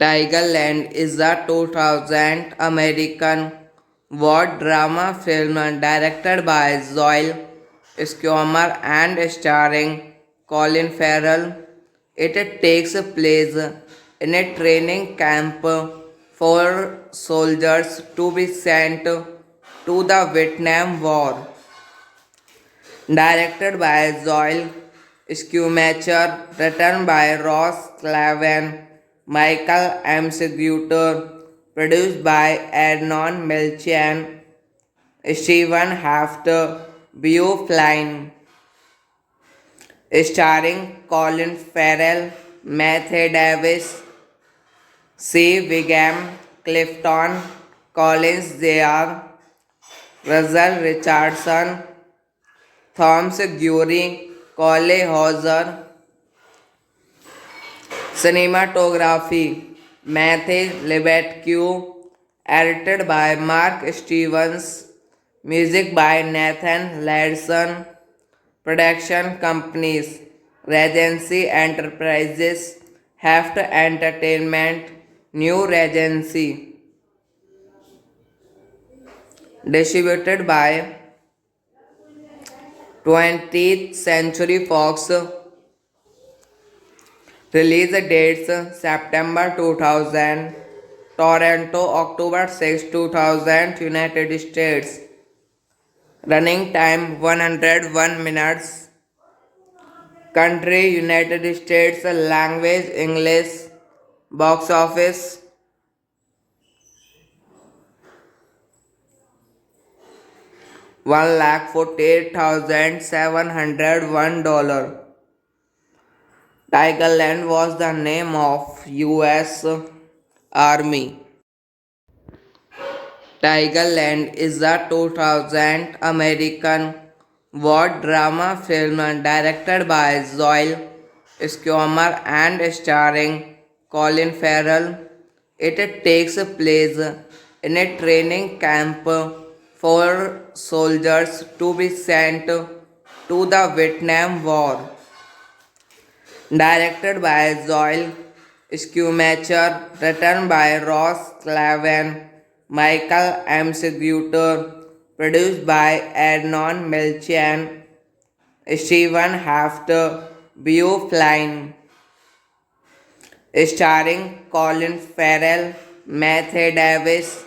Tigerland is a 2000 American war drama film directed by Joel Schumacher and starring Colin Farrell. It takes place in a training camp for soldiers to be sent to the Vietnam War. Directed by Joel Schumacher, written by Ross Clavin, Michael M. Seguter, produced by Arnon Milchan, Stephen Hafter, Beau Flynn, starring Colin Farrell, Matthew Davis, C. Wiggum, Clifton Collins Jr., Russell Richardson, Thomas Gury, Cole Hauser. Cinematography Matthew Lebedque, edited by Mark Stevens, music by Nathan Ladson, production companies Regency Enterprises, Heft Entertainment, New Regency, distributed by 20th Century Fox. Release dates September 2000, Toronto October 6, 2000, United States. Running time 101 minutes. Country United States. Language English. Box office $148,701. Tigerland was the name of US Army. Tigerland is a 2000 American war drama film directed by Joel Schumacher and starring Colin Farrell. It takes place in a training camp for soldiers to be sent to the Vietnam War. Directed by Joel Schumacher, written by Ross Clavin, Michael M. Seguter, produced by Arnon Milchan, Stephen Hafter, Beau Flynn, starring Colin Farrell, Matthew Davis,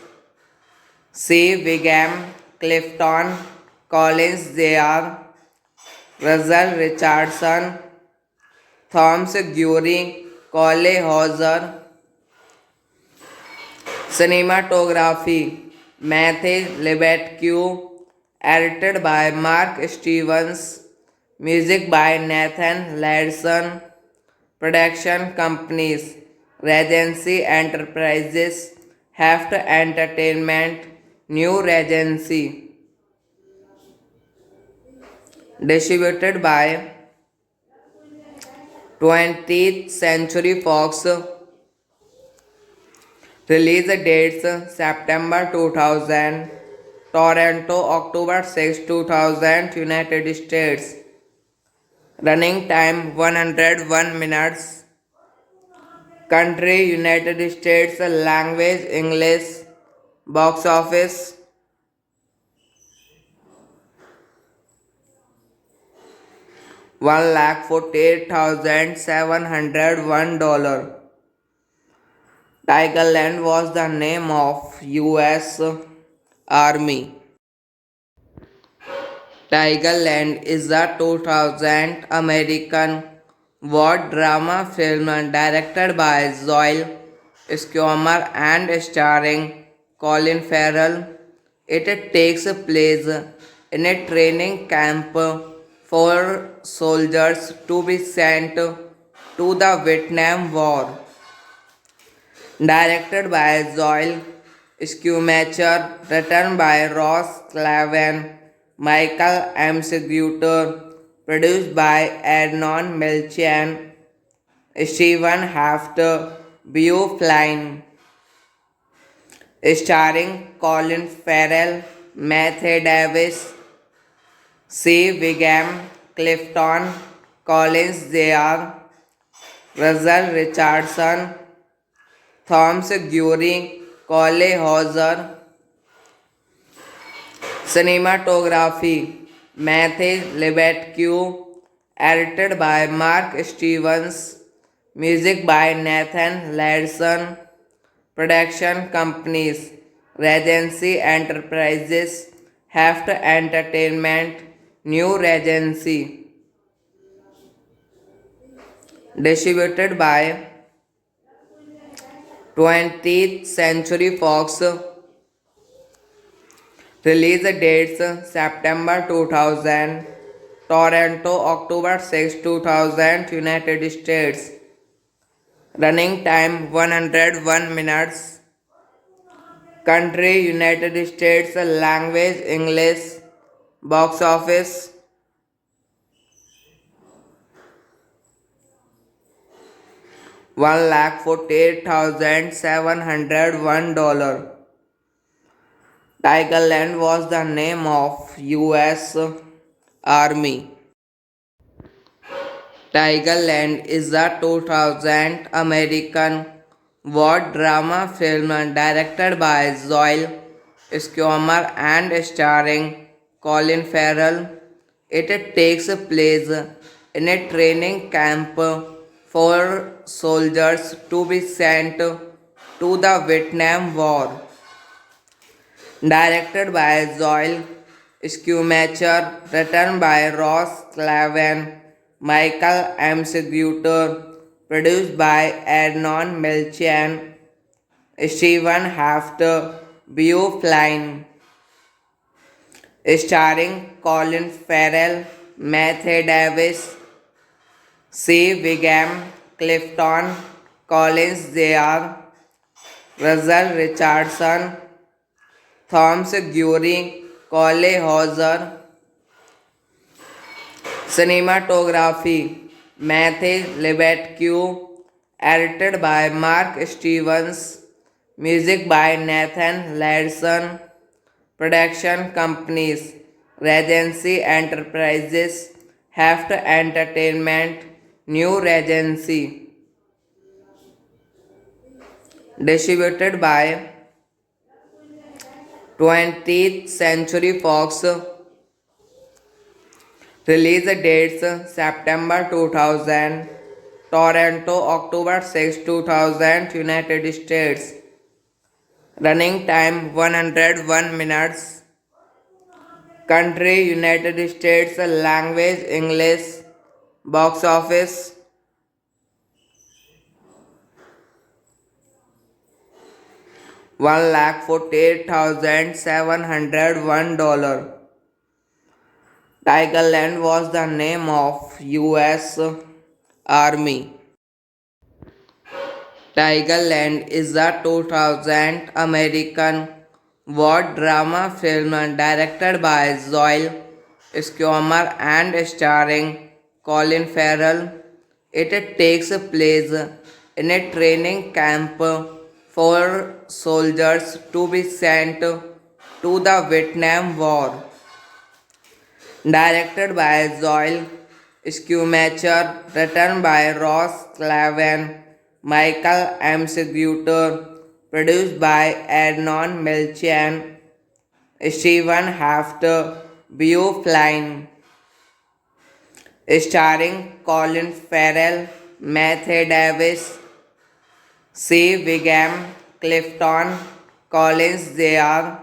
C. Wiggum, Clifton Collins Jr., Russell Richardson, Thomas Gury, Cole Hauser. Cinematography Matthew Lebedque, edited by Mark Stevens, music by Nathan Ladson, production companies Regency Enterprises, Heft Entertainment, New Regency, distributed by 20th Century Fox. Release dates September 2000, Toronto October 6, 2000, United States. Running time 101 minutes. Country United States. Language English. Box office $148,701. Tigerland was the name of U.S. Army. Tigerland is a 2000 American war drama film directed by Joel Schumacher and starring Colin Farrell. It takes place in a training camp for soldiers to be sent to the Vietnam War. Directed by Joel Schumacher, written by Ross Clavin, Michael M. Seguter, produced by Arnon Milchan, Stephen Hafter, Beau Flynn, starring Colin Farrell, Matthew Davis, C. Wiggum, Clifton Collins Jr., Russell Richardson, Thomas Guery, Cole Hauser. Cinematography Matthew Lebedque, edited by Mark Stevens, music by Nathan Larson. Production companies Regency Enterprises, Heft Entertainment, New Regency. Distributed by 20th Century Fox. Release dates September 2000, Toronto October 6, 2000, United States. Running time 101 minutes. Country United States. Language English. Box office $148,701. Tigerland was the name of U.S. Army. Tigerland is a 2000 American war drama film directed by Joel Schumacher and starring Colin Farrell. It takes place in a training camp for soldiers to be sent to the Vietnam War. Directed by Joel Schumacher, written by Ross Clavin, Michael M. Seguter, produced by Arnon Milchan, Stephen Hafter, Beau Flynn, starring Colin Farrell, Matthew Davis, C. Wiggum, Clifton Collins Jr., Russell Richardson, Thomas Guery, Cole Hauser. Cinematography Matthew Lebedque, edited by Mark Stevens, music by Nathan Larson. Production companies Regency Enterprises, Heft Entertainment, New Regency. Distributed by 20th Century Fox. Release dates September 2000, Toronto October 6, 2000, United States. Running time 101 minutes. Country United States. Language English. Box office $148,701. Tigerland was the name of U.S. Army. Tigerland is a 2000 American What drama film directed by Joel Schumacher and starring Colin Farrell? It takes place in a training camp for soldiers to be sent to the Vietnam War. Directed by Joel Schumacher, written by Ross Clavin, Michael M. Seguter, produced by Arnon Milchan, Stephen Hafter, Beau Flynn, starring Colin Farrell, Matthew Davis, C. Wiggum, Clifton Collins Jr.,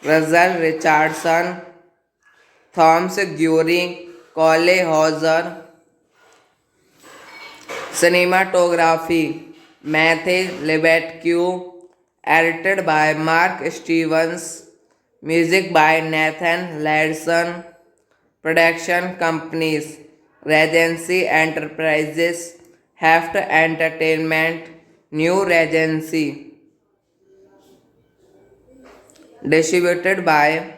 Russell Richardson, Thomas Guery, Cole Hauser. Cinematography Matthew Lebedque, edited by Mark Stevens, music by Nathan Larson, production companies Regency Enterprises, Heft Entertainment, New Regency, distributed by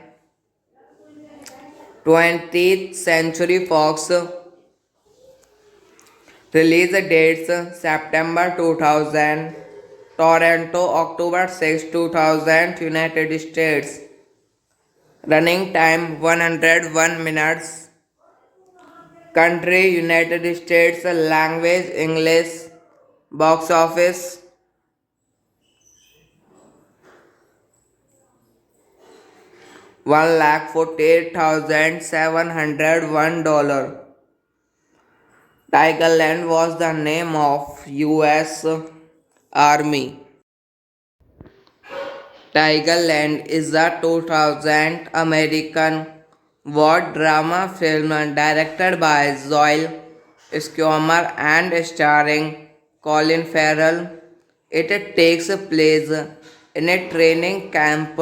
20th Century Fox. Release dates September 2000, Toronto October 6, 2000, United States. Running time 101 minutes. Country United States. Language English. Box office $148,701. Tigerland was the name of U.S. Army. Tigerland is a 2000 American war drama film directed by Joel Schumacher and starring Colin Farrell. It takes place in a training camp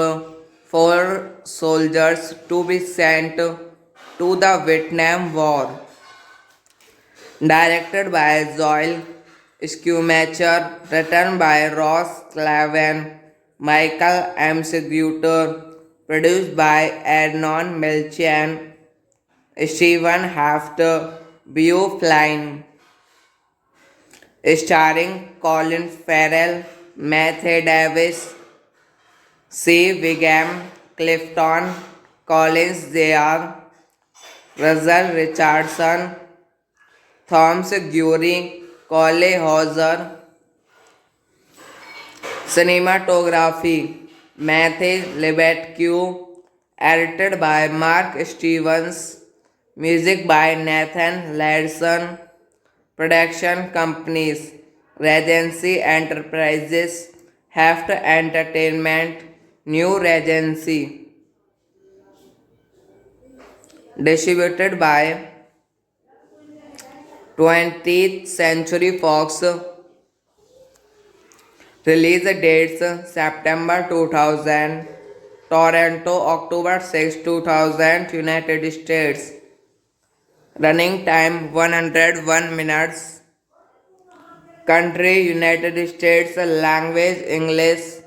for soldiers to be sent to the Vietnam War. Directed by Joel Schumacher, written by Ross Clavin, Michael M. Seguter, produced by Arnon Milchan, Stephen Hafter, Beau Flynn, starring Colin Farrell, Matthew Davis, C. Wiggum, Clifton Collins Jr., Russell Richardson, Thomas Guery, Cole Hauser. Cinematography Matthew Lebedque, edited by Mark Stevens, music by Nathan Larson, production companies Regency Enterprises, Heft Entertainment, New Regency, distributed by 20th Century Fox. Release dates September 2000, Toronto October 6, 2000, United States. Running time 101 minutes. Country United States. Language English.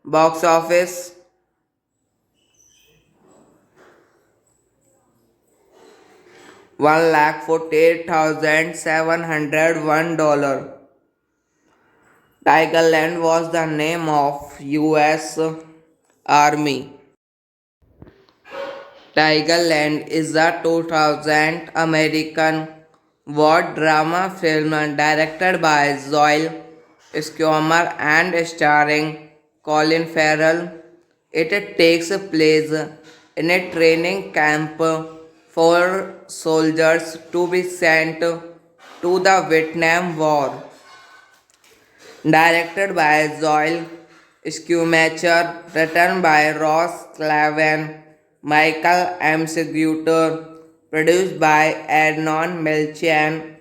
Box office $148,701. Tigerland was the name of U.S. Army. Tigerland is a 2000 American war drama film directed by Joel Schumacher and starring Colin Farrell. It takes place in a training camp for soldiers to be sent to the Vietnam War. Directed by Joel Schumacher, written by Ross Clavin, Michael M. Seguter, produced by Arnon Milchan,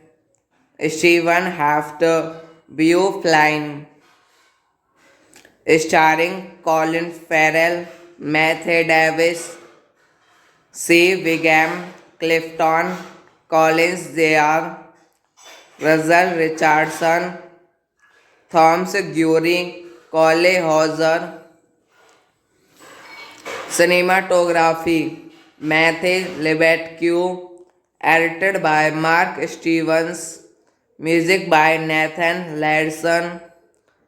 Stephen Hafter, Beau Flynn, starring Colin Farrell, Matthew Davis, C. Wiggum, Clifton Collins Jr., Russell Richardson, Thomas Guery, Cole Hauser. Cinematography Matthew Lebedque, edited by Mark Stevens, music by Nathan Ladson,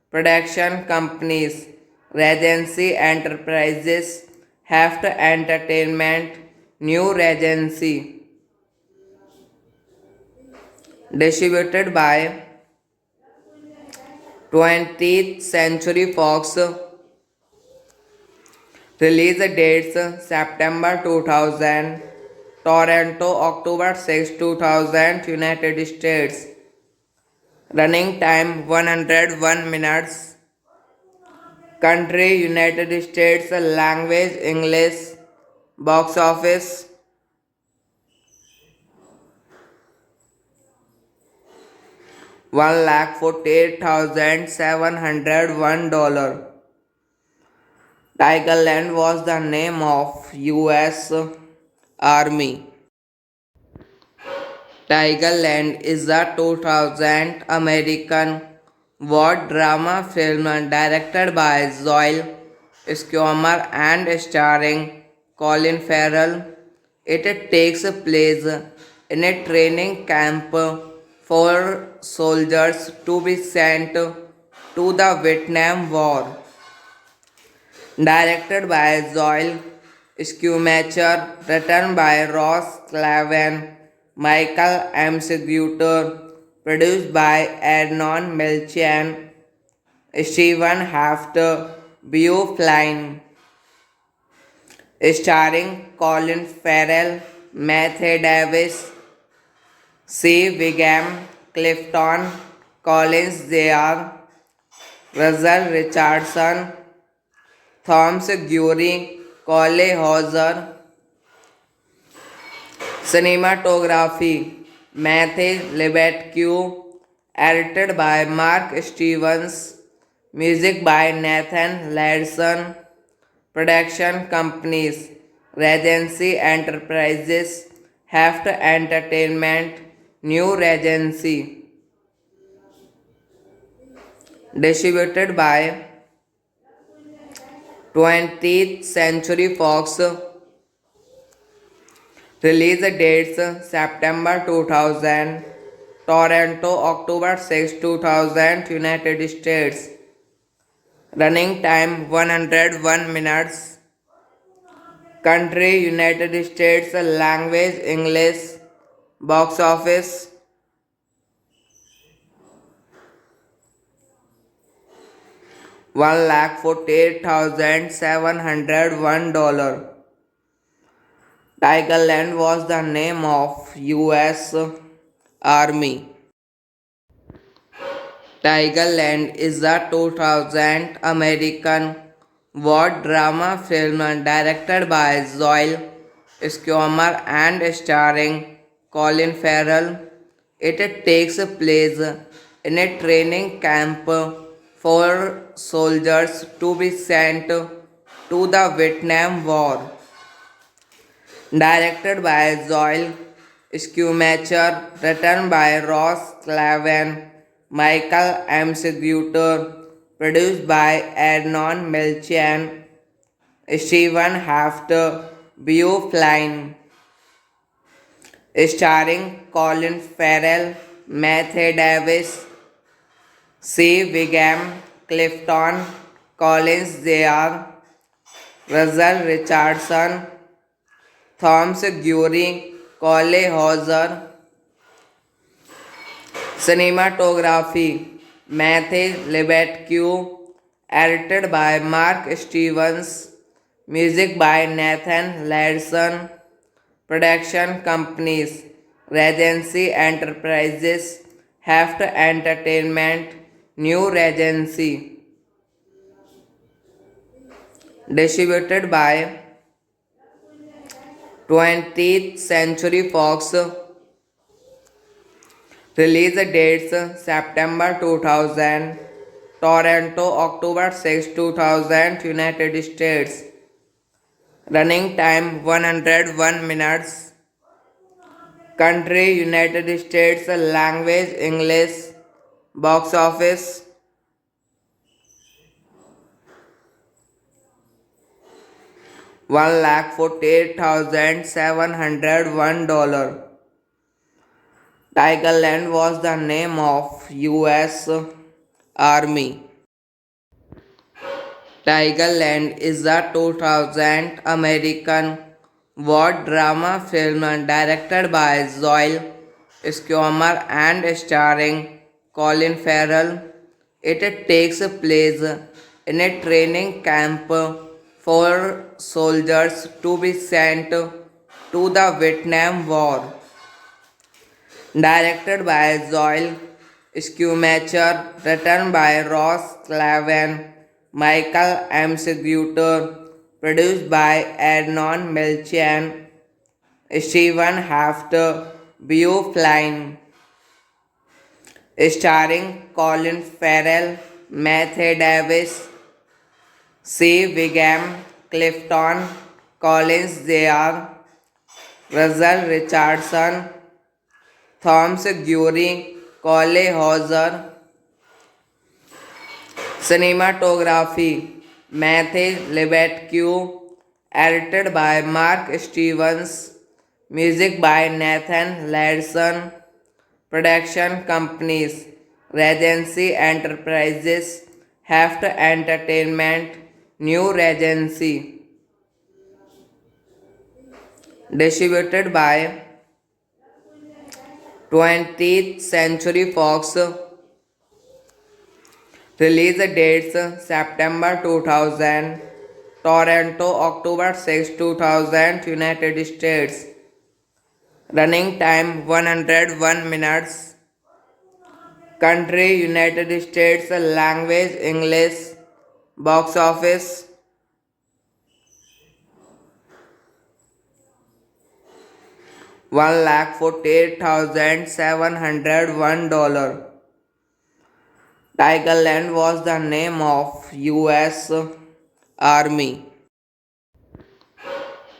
production companies Regency Enterprises, Heft Entertainment, New Regency, distributed by 20th Century Fox. Release dates September 2000, Toronto October 6, 2000, United States. Running time 101 minutes. Country United States. Language English. Box office $148,701. Tigerland was the name of US Army. Tigerland is a 2000 American war drama film directed by Joel Schumacher and starring Colin Farrell. It takes place in a training camp for soldiers to be sent to the Vietnam War. Directed by Joel Schumacher, written by Ross Clavin, Michael M. Seguter, produced by Arnon Milchan, Stephen Hafter, Beau Flynn, starring Colin Farrell, Matthew Davis, C. Wiggum, Clifton Collins Jr., Russell Richardson, Thomas Guery, Cole Hauser. Cinematography Matthew Lebedque, edited by Mark Stevens, music by Nathan Ladson, production companies Regency Enterprises, Heft Entertainment, New Regency, distributed by 20th Century Fox. Release dates September 2000, Toronto October 6, 2000, United States. Running time 101 minutes. Country United States. Language English. Box office $148,701. Tigerland was the name of US Army. Tigerland is a 2000 American war drama film directed by Joel Schumacher and starring Colin Farrell. It takes place in a training camp for soldiers to be sent to the Vietnam War. Directed by Joel Schumacher, written by Ross Clavin, Michael M. Seguter, produced by Arnon Milchan, Stephen Hafter, Beau Flynn, starring Colin Farrell, Matthew Davis, C. Wiggum, Clifton Collins Jr., Russell Richardson, Thomas Guery, Cole Hauser. Cinematography Matthew Lebedque, edited by Mark Stevens, music by Nathan Ladson, production companies Regency Enterprises, Heft Entertainment, New Regency, distributed by 20th Century Fox. Release dates September 2000, Toronto October 6, 2000, United States. Running time 101 minutes. Country United States. Language English. Box office $148,701. Tigerland was the name of US Army. Tigerland is a 2000 American war drama film directed by Joel Schumacher and starring Colin Farrell. It takes place in a training camp for soldiers to be sent to the Vietnam War. Directed by Joel Schumacher, written by Ross Clavin, Michael M. Seguter, produced by Arnon Milchan, Stephen Hafter, Beau Flynn, starring Colin Farrell, Matthew Davis, C. Wiggum, Clifton Collins Jr., Russell Richardson, Thomas Guery, Cole Hauser. Cinematography Matthew Lebedque, edited by Mark Stevens, music by Nathan Larson, production companies Regency Enterprises, Heft Entertainment, New Regency, distributed by 20th Century Fox. Release dates September 2000, Toronto October 6, 2000, United States. Running time 101 minutes. Country United States. Language English. Box office $148,701. Tigerland was the name of US Army.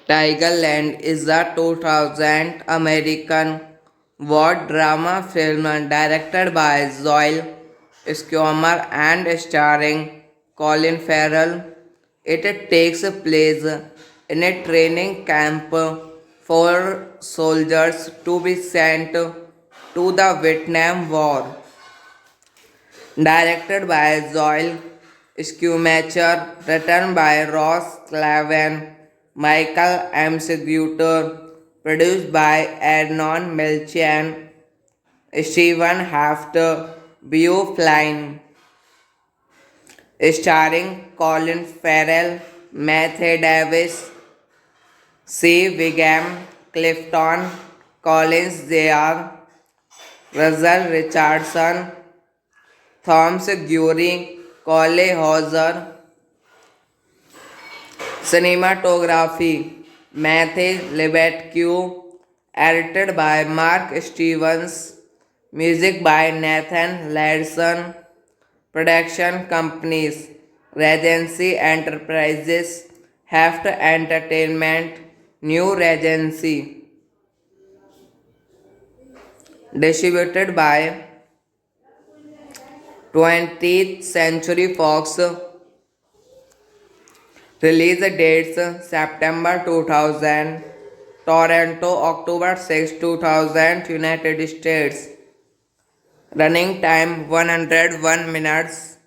Tigerland is a 2000 American war drama film directed by Joel Schumacher and starring Colin Farrell. It takes place in a training camp for soldiers to be sent to the Vietnam War. Directed by Joel Schumacher, written by Ross Clavin, Michael M. Seguter, produced by Arnon Milchan, Stephen Hafter, Beau Flynn, starring Colin Farrell, Matthew Davis, C. Wiggum, Clifton Collins Jr., Russell Richardson, Thomas Guery, Cole Hauser. Cinematography Matthew Lebedque, edited by Mark Stevens, music by Nathan Larson, production companies Regency Enterprises, Heft Entertainment, New Regency, distributed by 20th Century Fox. Release dates September 2000, Toronto October 6, 2000, United States. Running time 101 minutes.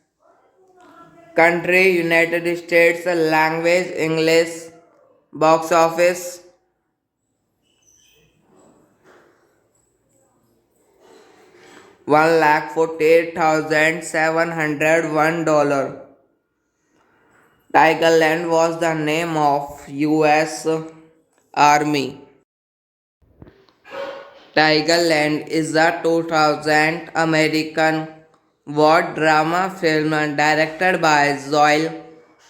Country United States. Language English. Box office $148,701. Tigerland was the name of US Army. Tigerland is a 2000 American war drama film directed by Joel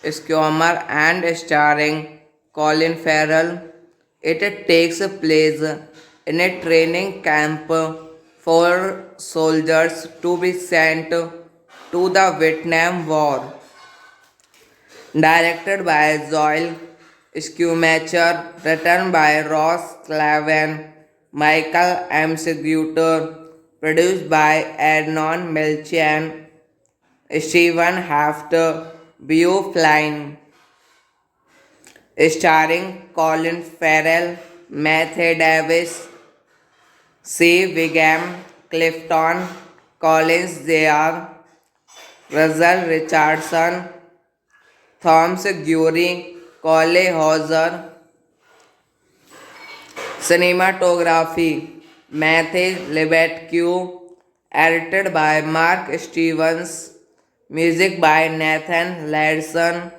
Schumacher and starring Colin Farrell. It takes place in a training camp for soldiers to be sent to the Vietnam War. Directed by Joel Schumacher, written by Ross Clavin, Michael M. Seguter, produced by Arnon Milchan, Stephen Hafter, Beau Flynn, starring Colin Farrell, Matthew Davis, C. Wiggum, Clifton Collins Jr., Russell Richardson, Thomas Guery, Cole Hauser. Cinematography Matthew Lebedque, edited by Mark Stevens, music by Nathan Ladson,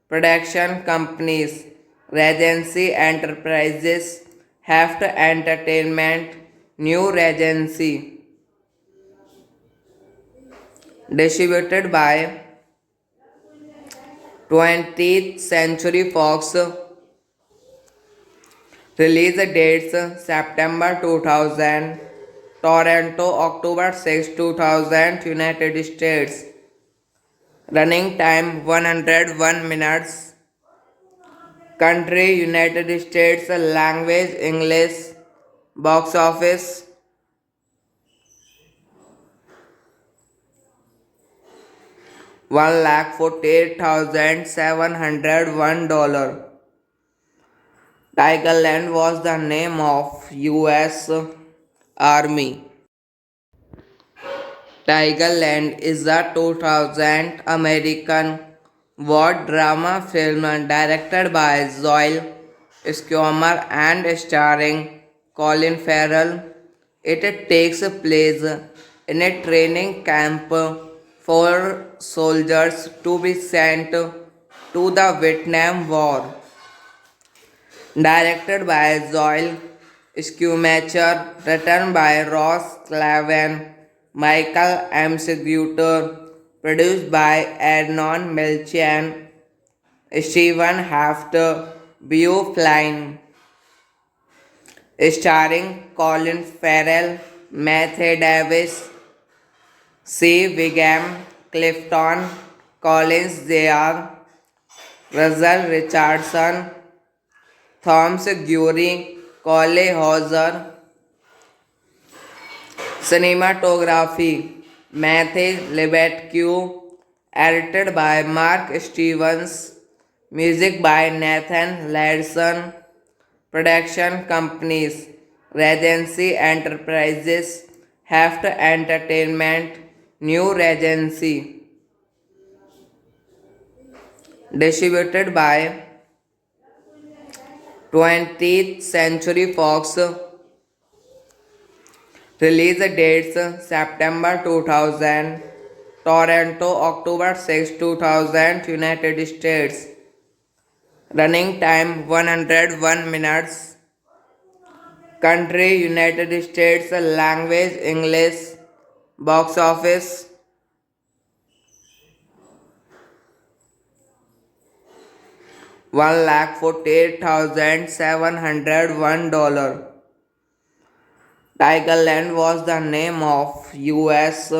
production companies Regency Enterprises, Heft Entertainment, New Regency, distributed by 20th Century Fox. Release dates September 2000, Toronto October 6, 2000, United States. Running time 101 minutes. Country United States. Language English. Box office $148,701. Tigerland was the name of U.S. Army. Tigerland is a 2000 American war drama film directed by Joel Schumacher and starring Colin Farrell. It takes place in a training camp for soldiers to be sent to the Vietnam War. Directed by Joel Schumacher, written by Ross Clavin, Michael M. Seguter, produced by Arnon Milchan, Stephen Hafter, Beau Flynn, starring Colin Farrell, Matthew Davis, C. Wiggum, Clifton Collins Jr., Russell Richardson, Thomas Guery, Cole Hauser. Cinematography Matthew Lebedque, edited by Mark Stevens, music by Nathan Ladson, production companies Regency Enterprises, Heft Entertainment, New Regency, distributed by 20th Century Fox. Release dates September 2000, Toronto October 6, 2000, United States. Running time 101 minutes. Country United States. Language English. Box office $148,701. Tigerland was the name of U.S.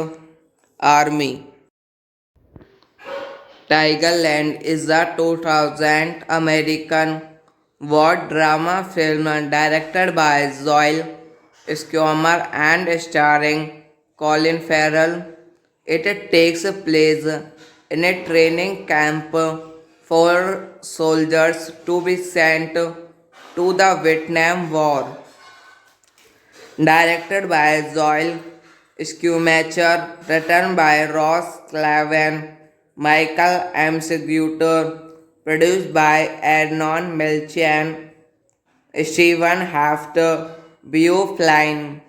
Army. Tigerland is a 2000 American war drama film directed by Joel Schumacher and starring Colin Farrell. It takes place in a training camp for soldiers to be sent to the Vietnam War. Directed by Joel Schumacher, written by Ross Clavin, Michael M. Seguter, produced by Arnon Milchan, Stephen Hafter, Beau Flynn,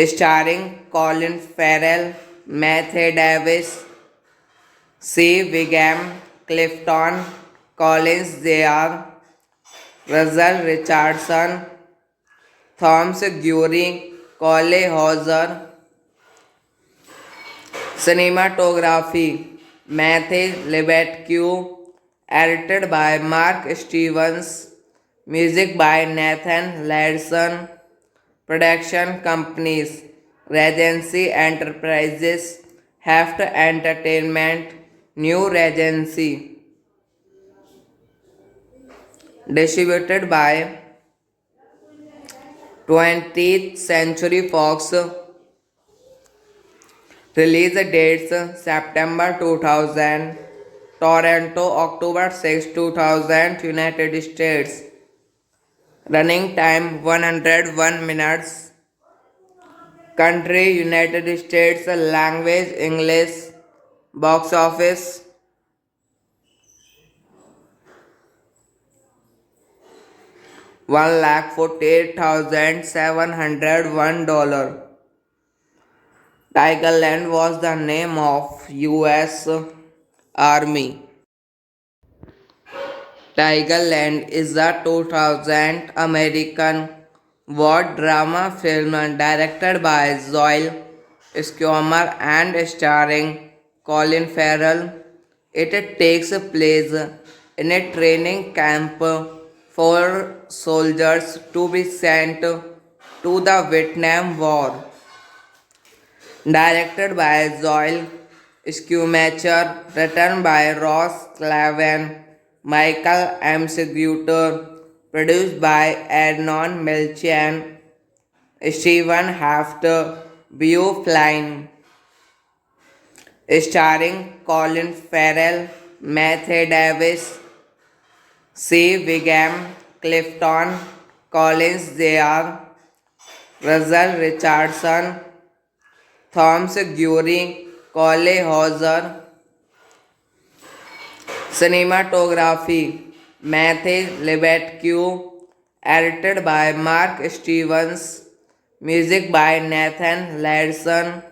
starring Colin Farrell, Matthew Davis, C. Wiggum, Clifton Collins Jr., Russell Richardson, Thomas Guery, Cole Hauser. Cinematography Matthew Lebedque, edited by Mark Stevens, music by Nathan Ladson, production companies Regency Enterprises, Heft Entertainment, New Regency, distributed by 20th Century Fox. Release dates September 2000, Toronto, October 6, 2000, United States. Running time 101 minutes. Country United States. Language English. Box office $148,701. Tigerland was the name of US Army. Tigerland is a 2000 American war drama film directed by Joel Schumacher and starring Colin Farrell. It takes place in a training camp for soldiers to be sent to the Vietnam War. Directed by Joel Schumacher, written by Ross Clavin, Michael M. Seguter, produced by Arnon Milchan, Stephen Hafter, Beau Flynn, starring Colin Farrell, Matthew Davis, C. Wiggum, Clifton Collins Jr., Russell Richardson, Thomas Guery, Cole Hauser. Cinematography Matthew Lebedque, edited by Mark Stevens, music by Nathan Larson,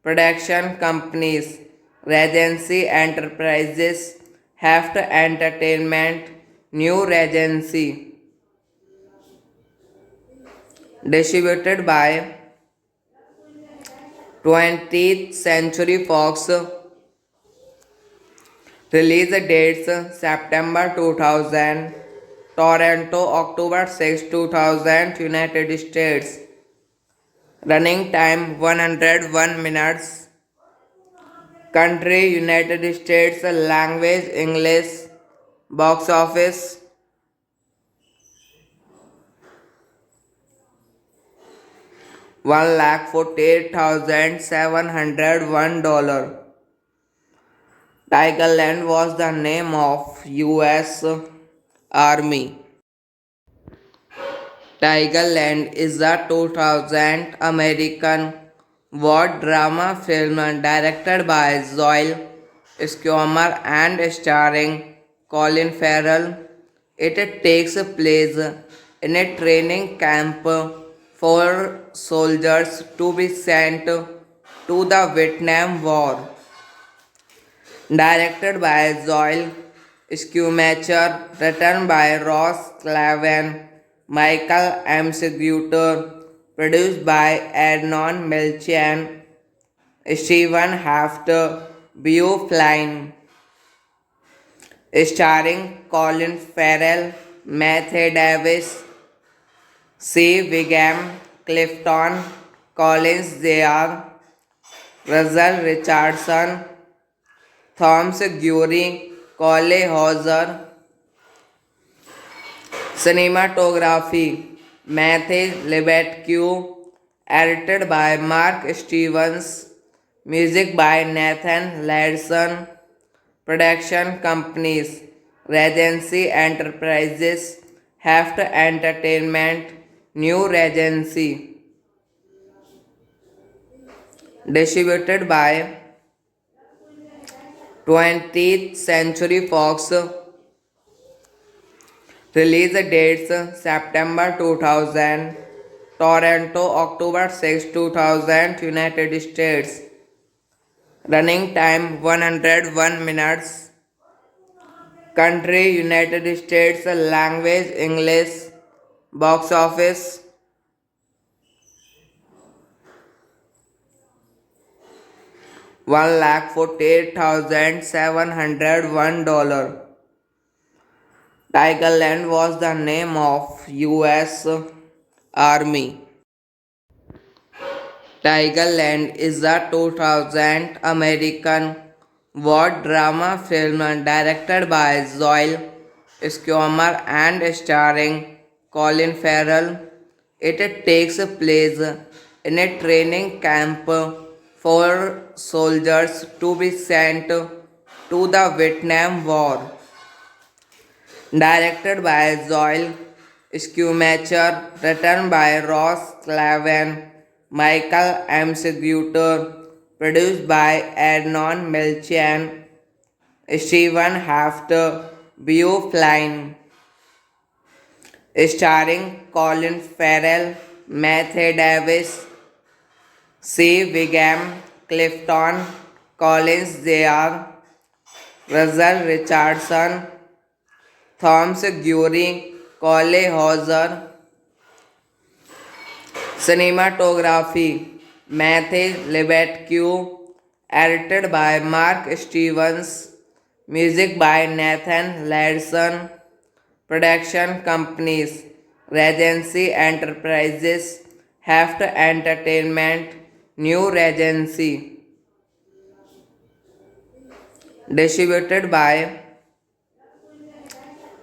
production companies Regency Enterprises, Heft Entertainment, New Regency, distributed by 20th Century Fox. Release dates September 2000, Toronto, October 6, 2000, United States. Running time 101 minutes. Country United States. Language English. Box office $148,701. Tigerland was the name of US Army. Tigerland is a 2000 American war drama film directed by Joel Schumacher and starring Colin Farrell. It takes place in a training camp for soldiers to be sent to the Vietnam War. Directed by Joel Schumacher, written by Ross Clavin, Michael M. Seguter, produced by Arnon Milchan, Stephen Hafter, Beau Flynn, starring Colin Farrell, Matthew Davis, C. Wiggum, Clifton Collins Jr., Russell Richardson, Thomas Guery, Cole Hauser. Cinematography Matthew Lebedque, edited by Mark Stevens, music by Nathan Larson, production companies Regency Enterprises, Heft Entertainment, New Regency, distributed by 20th Century Fox. Release dates September 2000, Toronto, October 6, 2000, United States. Running time 101 minutes. Country United States. Language English. Box office $148,701. Tigerland was the name of US Army. Tigerland is a 2000 American war drama film directed by Joel Schumacher and starring Colin Farrell. It takes place in a training camp for soldiers to be sent to the Vietnam War. Directed by Joel Schumacher, written by Ross Clavin, Michael M. Seguter, produced by Arnon Milchan, Stephen Hafter, Beau Flynn, starring Colin Farrell, Matthew Davis, C. Wiggum, Clifton Collins Jr., Russell Richardson, Thomas Guery, Cole Hauser. Cinematography Matthew Lebedque, edited by Mark Stevens, music by Nathan Ladson, production companies Regency Enterprises, Heft Entertainment, New Regency, distributed by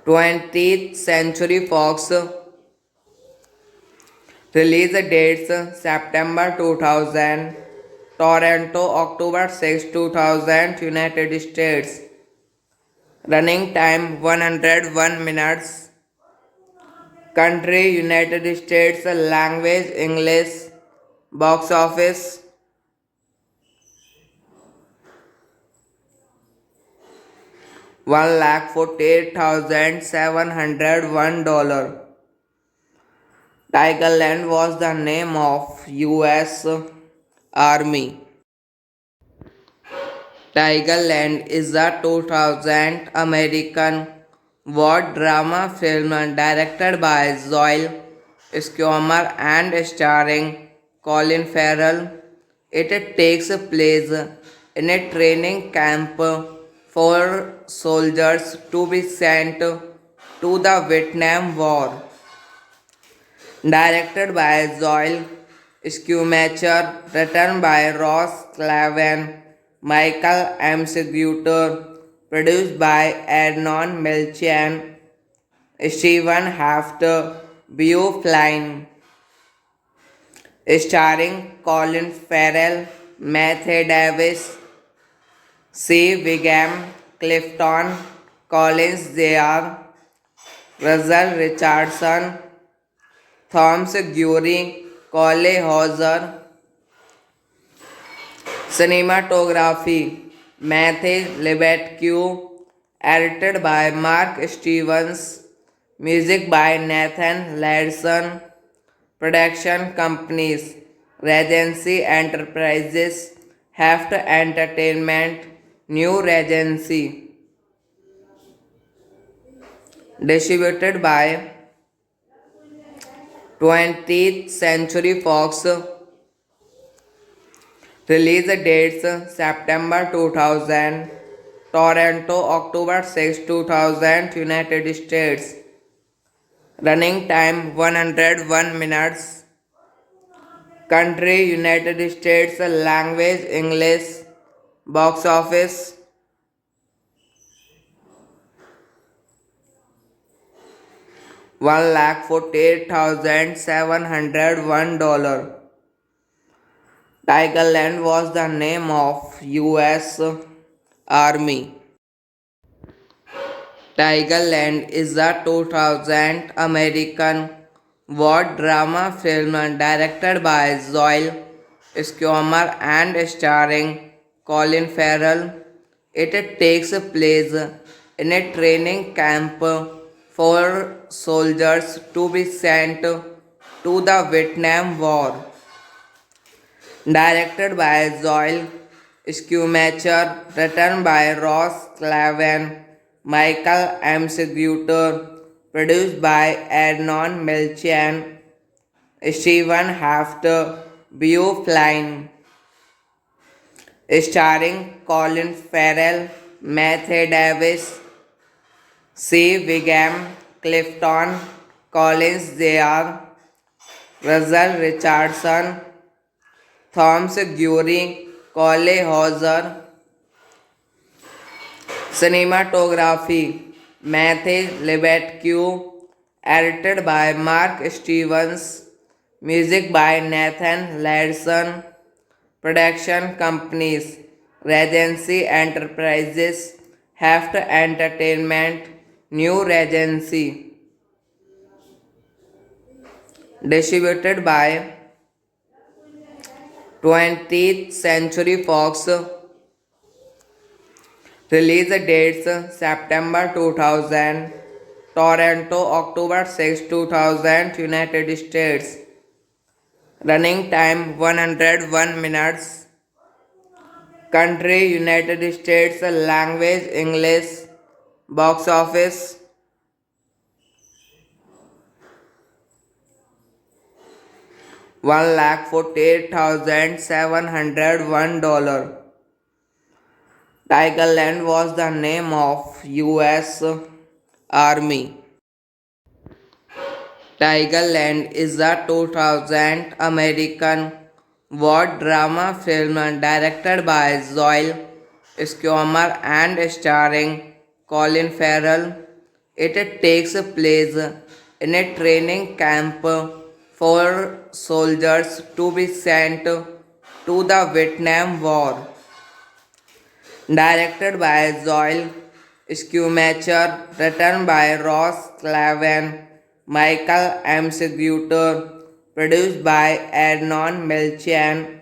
20th Century Fox. Release dates September 2000, Toronto October 6, 2000, United States. Running time 101 minutes. Country United States. Language English. Box office $148,701. Tigerland was the name of US Army. Tigerland is a 2000 American war drama film directed by Joel Schumacher and starring Colin Farrell. It takes place in a training camp for soldiers to be sent to the Vietnam War. Directed by Joel Schumacher, written by Ross Clavin, Michael M. Seguter, produced by Arnon Milchan, Stephen Hafter, Beau Flynn, starring Colin Farrell, Matthew Davis, C. Wiggum, Clifton Collins Jr., Russell Richardson, Thomas Guery, Cole Hauser. Cinematography Matthew Lebedque, edited by Mark Stevens, music by Nathan Ladson, production companies Regency Enterprises, Heft Entertainment, New Regency, distributed by 20th Century Fox. Release dates September 2000, Toronto October 6, 2000, United States. Running time 101 minutes. Country United States. Language English. Box office $148,701. Tigerland was the name of US Army. Tigerland is a 2000 American war drama film directed by Joel Schumacher and starring Colin Farrell. It takes place in a training camp for soldiers to be sent to the Vietnam War. Directed by Joel Schumacher, written by Ross Clavin, Michael M. Seguter, produced by Arnon Milchan, Stephen Hafter, Beau Flynn, starring Colin Farrell, Matthew Davis, C. Wiggum, Clifton Collins Jr., Russell Richardson, Thomas Guery, Cole Hauser. Cinematography Matthew Lebedque, edited by Mark Stevens, music by Nathan Ladson, production companies Regency Enterprises, Heft Entertainment, New Regency, distributed by 20th Century Fox. Release dates September 2000, Toronto October 6, 2000, United States. Running time 101 minutes. Country United States. Language English. Box office $1,48,701. Tigerland was the name of U.S. Army. Tigerland is a 2000 American war drama film directed by Joel Schumacher and starring Colin Farrell. It takes place in a training camp for soldiers to be sent to the Vietnam War. Directed by Joel Schumacher, written by Ross Clavin, Michael M. Seguter, produced by Arnon Milchan,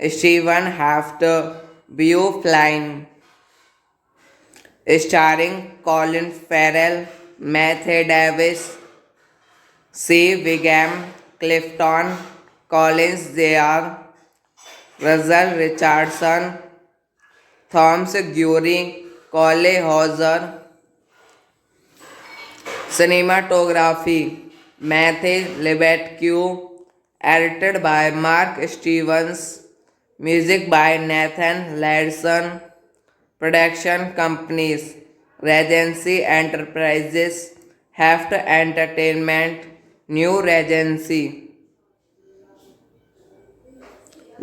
Stephen Hafter, Beau Flynn, starring Colin Farrell, Matthew Davis, C. Wiggum, Clifton Collins Jr., Russell Richardson, Thomas Guery, Cole Hauser. Cinematography Matthew Lebedque, edited by Mark Stevens, music by Nathan Larson, production companies Regency Enterprises, Heft Entertainment, New Regency,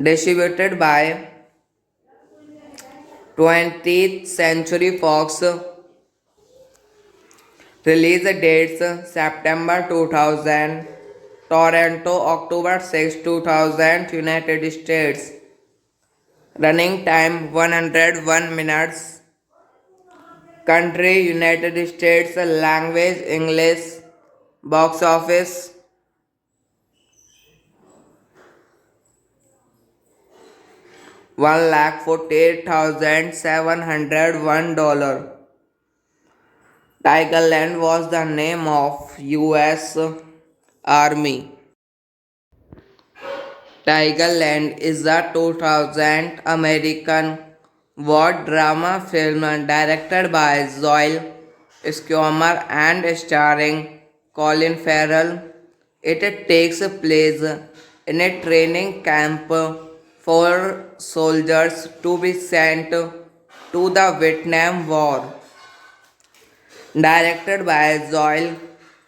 distributed by 20th Century Fox. Release dates September 2000, Toronto October 6, 2000, United States. Running time 101 minutes. Country United States. Language English. Box office $1,48,701. Tigerland was the name of U.S. Army. Tigerland is a 2000 American war drama film directed by Joel Schumacher and starring Colin Farrell. It takes place in a training camp for soldiers to be sent to the Vietnam War. Directed by Joel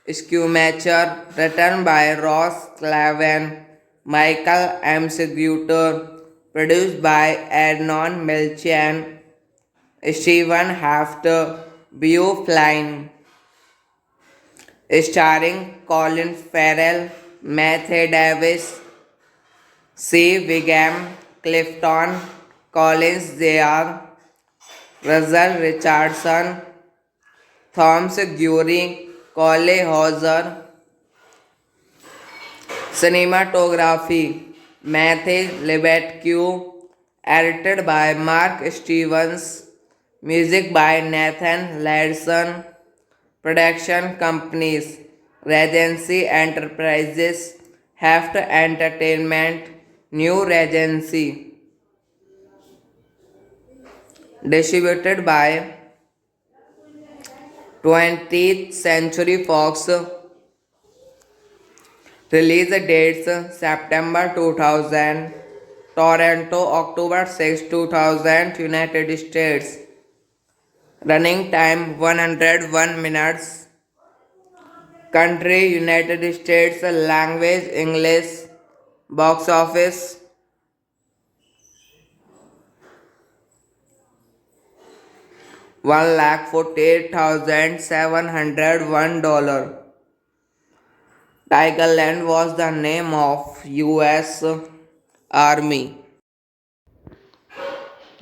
Schumacher, written by Ross Clavin, Michael M. Seguter, produced by Arnon Milchan, Stephen Hafter, Beau Flynn, starring Colin Farrell, Matthew Davis, C. Wiggum, Clifton Collins Jr., Russell Richardson, Thomas Guery, Cole Hauser. Cinematography Matthew Lebedque, edited by Mark Stevens, music by Nathan Larson, production companies Regency Enterprises, Heft Entertainment, New Regency, distributed by 20th Century Fox. Release dates September 2000, Toronto October 6, 2000, United States. Running time 101 minutes. Country United States. Language English. Box office $1,48,701. Tigerland was the name of U.S. Army.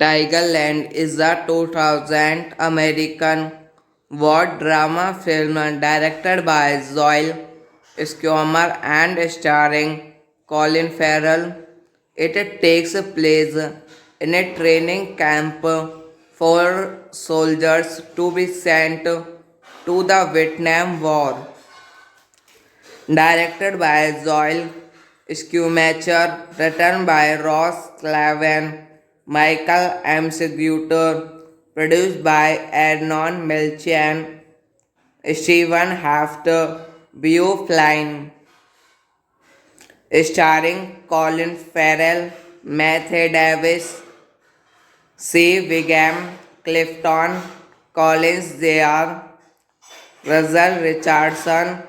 Tigerland is a 2000 American war drama film directed by Joel Schumacher and starring Colin Farrell. It takes place in a training camp for soldiers to be sent to the Vietnam War. Directed by Joel Schumacher, written by Ross Clavin, Michael M. Seguter, produced by Arnon Milchan, Stephen Hafter, Beau Flynn, starring Colin Farrell, Matthew Davis, C. Wiggum, Clifton Collins Jr., Russell Richardson,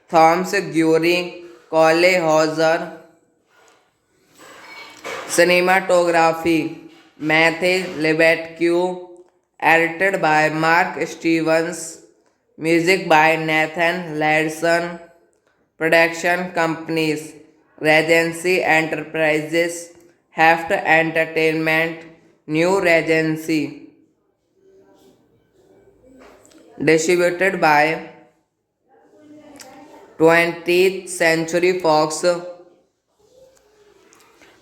Thomas Guery, Cole Hauser. Cinematography Matthew Lebedque, edited by Mark Stevens, music by Nathan Larson, production companies Regency Enterprises, Heft Entertainment, New Regency, distributed by 20th Century Fox.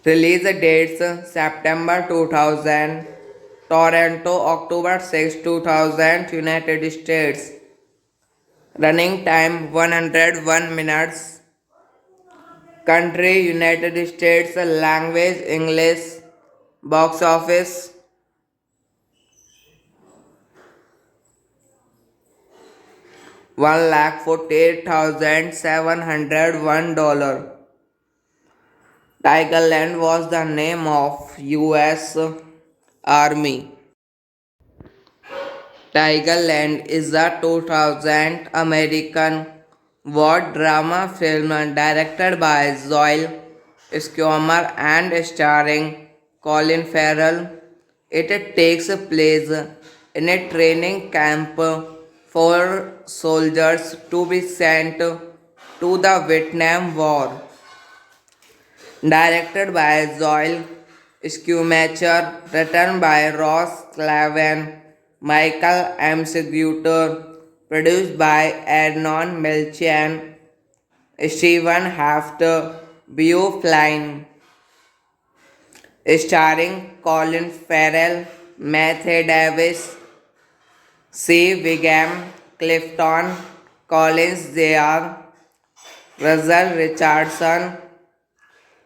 Release dates September 2000, Toronto October 6, 2000, United States. Running time 101 minutes. Country United States. Language English. Box office $148,701. Tigerland was the name of U.S. Army. Tigerland is a 2000 American war drama film directed by Joel Schumacher and starring Colin Farrell. It takes place in a training camp for soldiers to be sent to the Vietnam War. Directed by Joel Schumacher, written by Ross Clavin, Michael M. Seguter, produced by Arnon Milchan, Stephen Hafter, Beau Flynn, starring Colin Farrell, Matthew Davis, C. Wiggum, Clifton Collins Jr., Russell Richardson,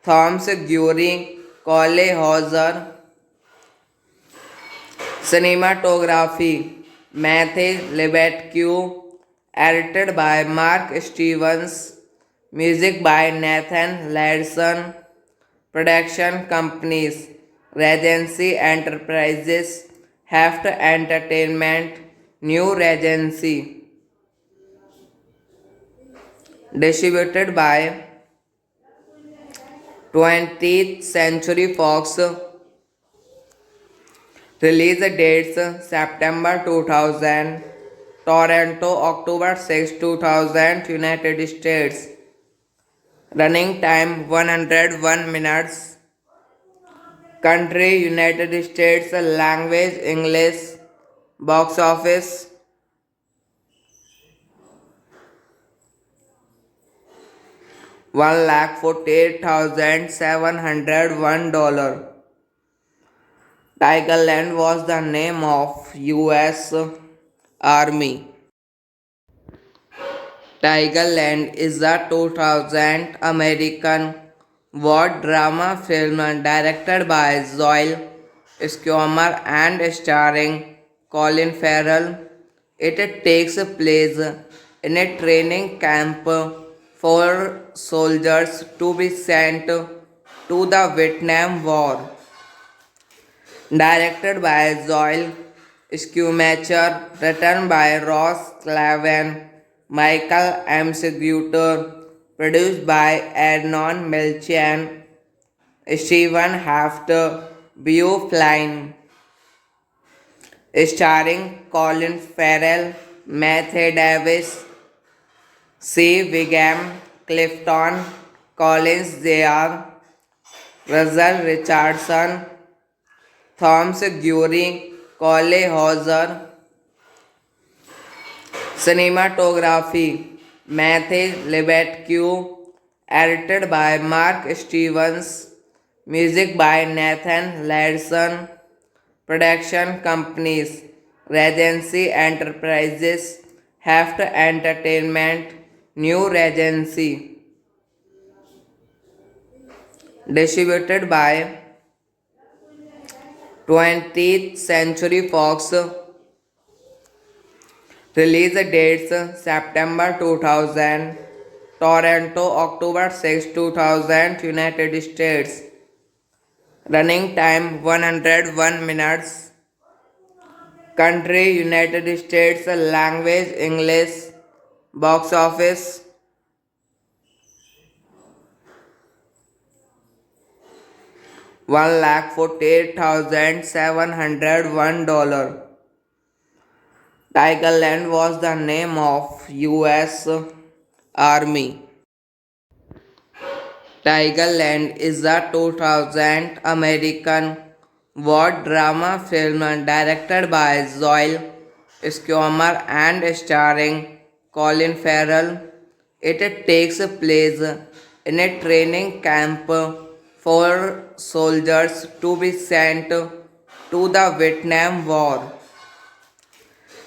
Thomas Guery, Cole Hauser. Cinematography Matthew Lebedque, edited by Mark Stevens, music by Nathan Larson, production companies Regency Enterprises, Heft Entertainment, New Regency, distributed by 20th Century Fox. Release dates September 2000, Toronto October 6, 2000, United States. Running time 101 minutes. Country United States. Language English. Box office $148,701. Tigerland was the name of U.S. Army. Tigerland is a 2000 American war drama film directed by Joel Schumacher and starring Colin Farrell. It takes place in a training camp for soldiers to be sent to the Vietnam War. Directed by Joel Schumacher, written by Ross Clavin, Michael M. Seguter, produced by Arnon Milchan, Stephen Hafter, Beau Flynn, starring Colin Farrell, Matthew Davis, C. Wiggum, Clifton Collins Jr., Russell Richardson, Thomas Gury, Cole Hauser. Cinematography Matthew Lebedque, edited by Mark Stevens, music by Nathan Larson, production companies Regency Enterprises, Heft Entertainment, New Regency, distributed by 20th Century Fox. Release dates September 2000, Toronto October 6, 2000, United States. Running time 101 minutes. Country United States. Language English. Box office $148,701. Tigerland was the name of U.S. Army. Tigerland is a 2000 American war drama film directed by Joel Schumacher and starring Colin Farrell. It takes place in a training camp for soldiers to be sent to the Vietnam War.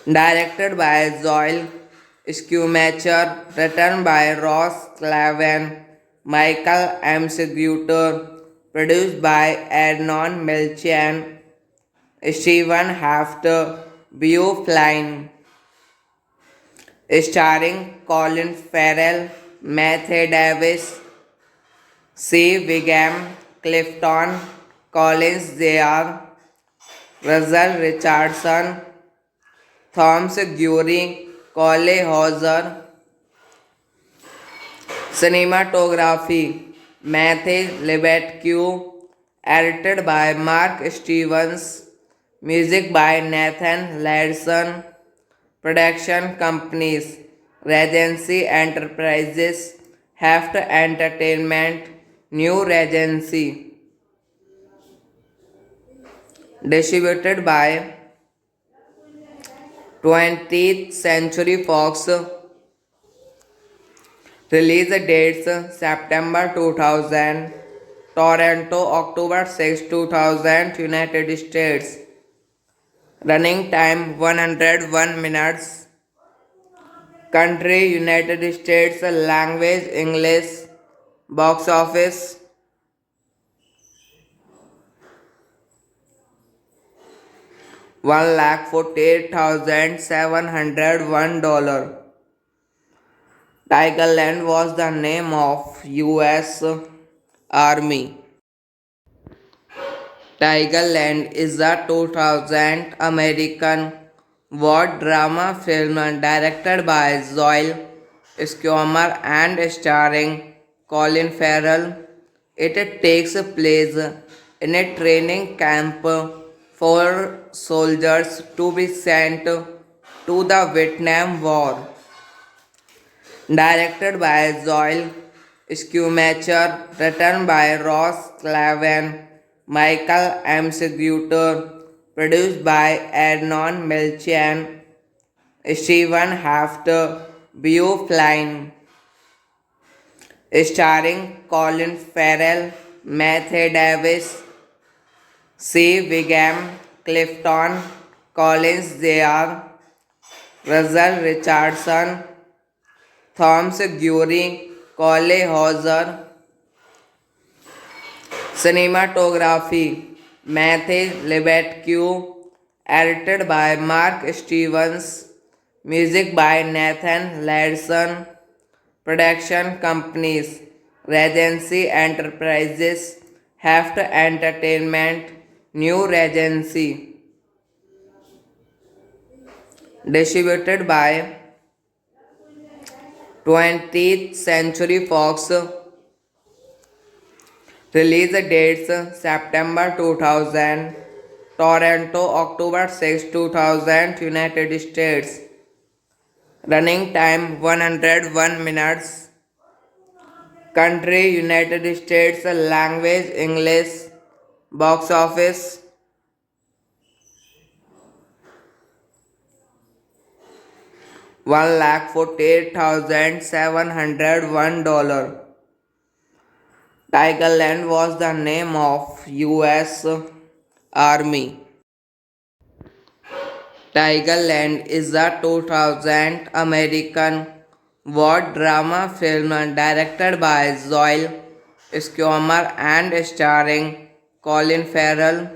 Directed by Joel Schumacher, written by Ross Clavin, Michael M. Seguter, produced by Arnon Milchan, Stephen Hafter, Beau Flynn, starring Colin Farrell, Matthew Davis, C. Wiggum, Clifton Collins Jr., Russell Richardson, Thomas Gury, Cole Hauser. Cinematography Matthew Lebedque, edited by Mark Stevens, music by Nathan Larson, production companies Regency Enterprises, Heft Entertainment, New Regency, distributed by 20th Century Fox. Release dates September 2000, Toronto October 6, 2000, United States. Running time 101 minutes. Country United States. Language English. Box office $148,701. Tigerland was the name of U.S. Army. Tigerland is a 2000 American war drama film directed by Joel Schumacher and starring Colin Farrell. It takes place in a training camp for soldiers to be sent to the Vietnam War. Directed by Joel Schumacher, written by Ross Clavin, Michael M. Seguter, produced by Arnon Milchan, Stephen Hafter, Beau Flynn, starring Colin Farrell, Matthew Davis, C. Wiggum, Clifton Collins Jr., Russell Richardson, Thomas Gury, Cole Hauser. Cinematography Matthew Lebedque, edited by Mark Stevens, music by Nathan Larson, production companies Regency Enterprises, Heft Entertainment, New Regency, distributed by 20th Century Fox. Release dates September 2000, Toronto October 6, 2000, United States. Running time 101 minutes. Country United States. Language English. Box office $1,48,701. Tigerland was the name of US Army. Tigerland is a 2000 American war drama film directed by Joel Schumacher and starring Colin Farrell.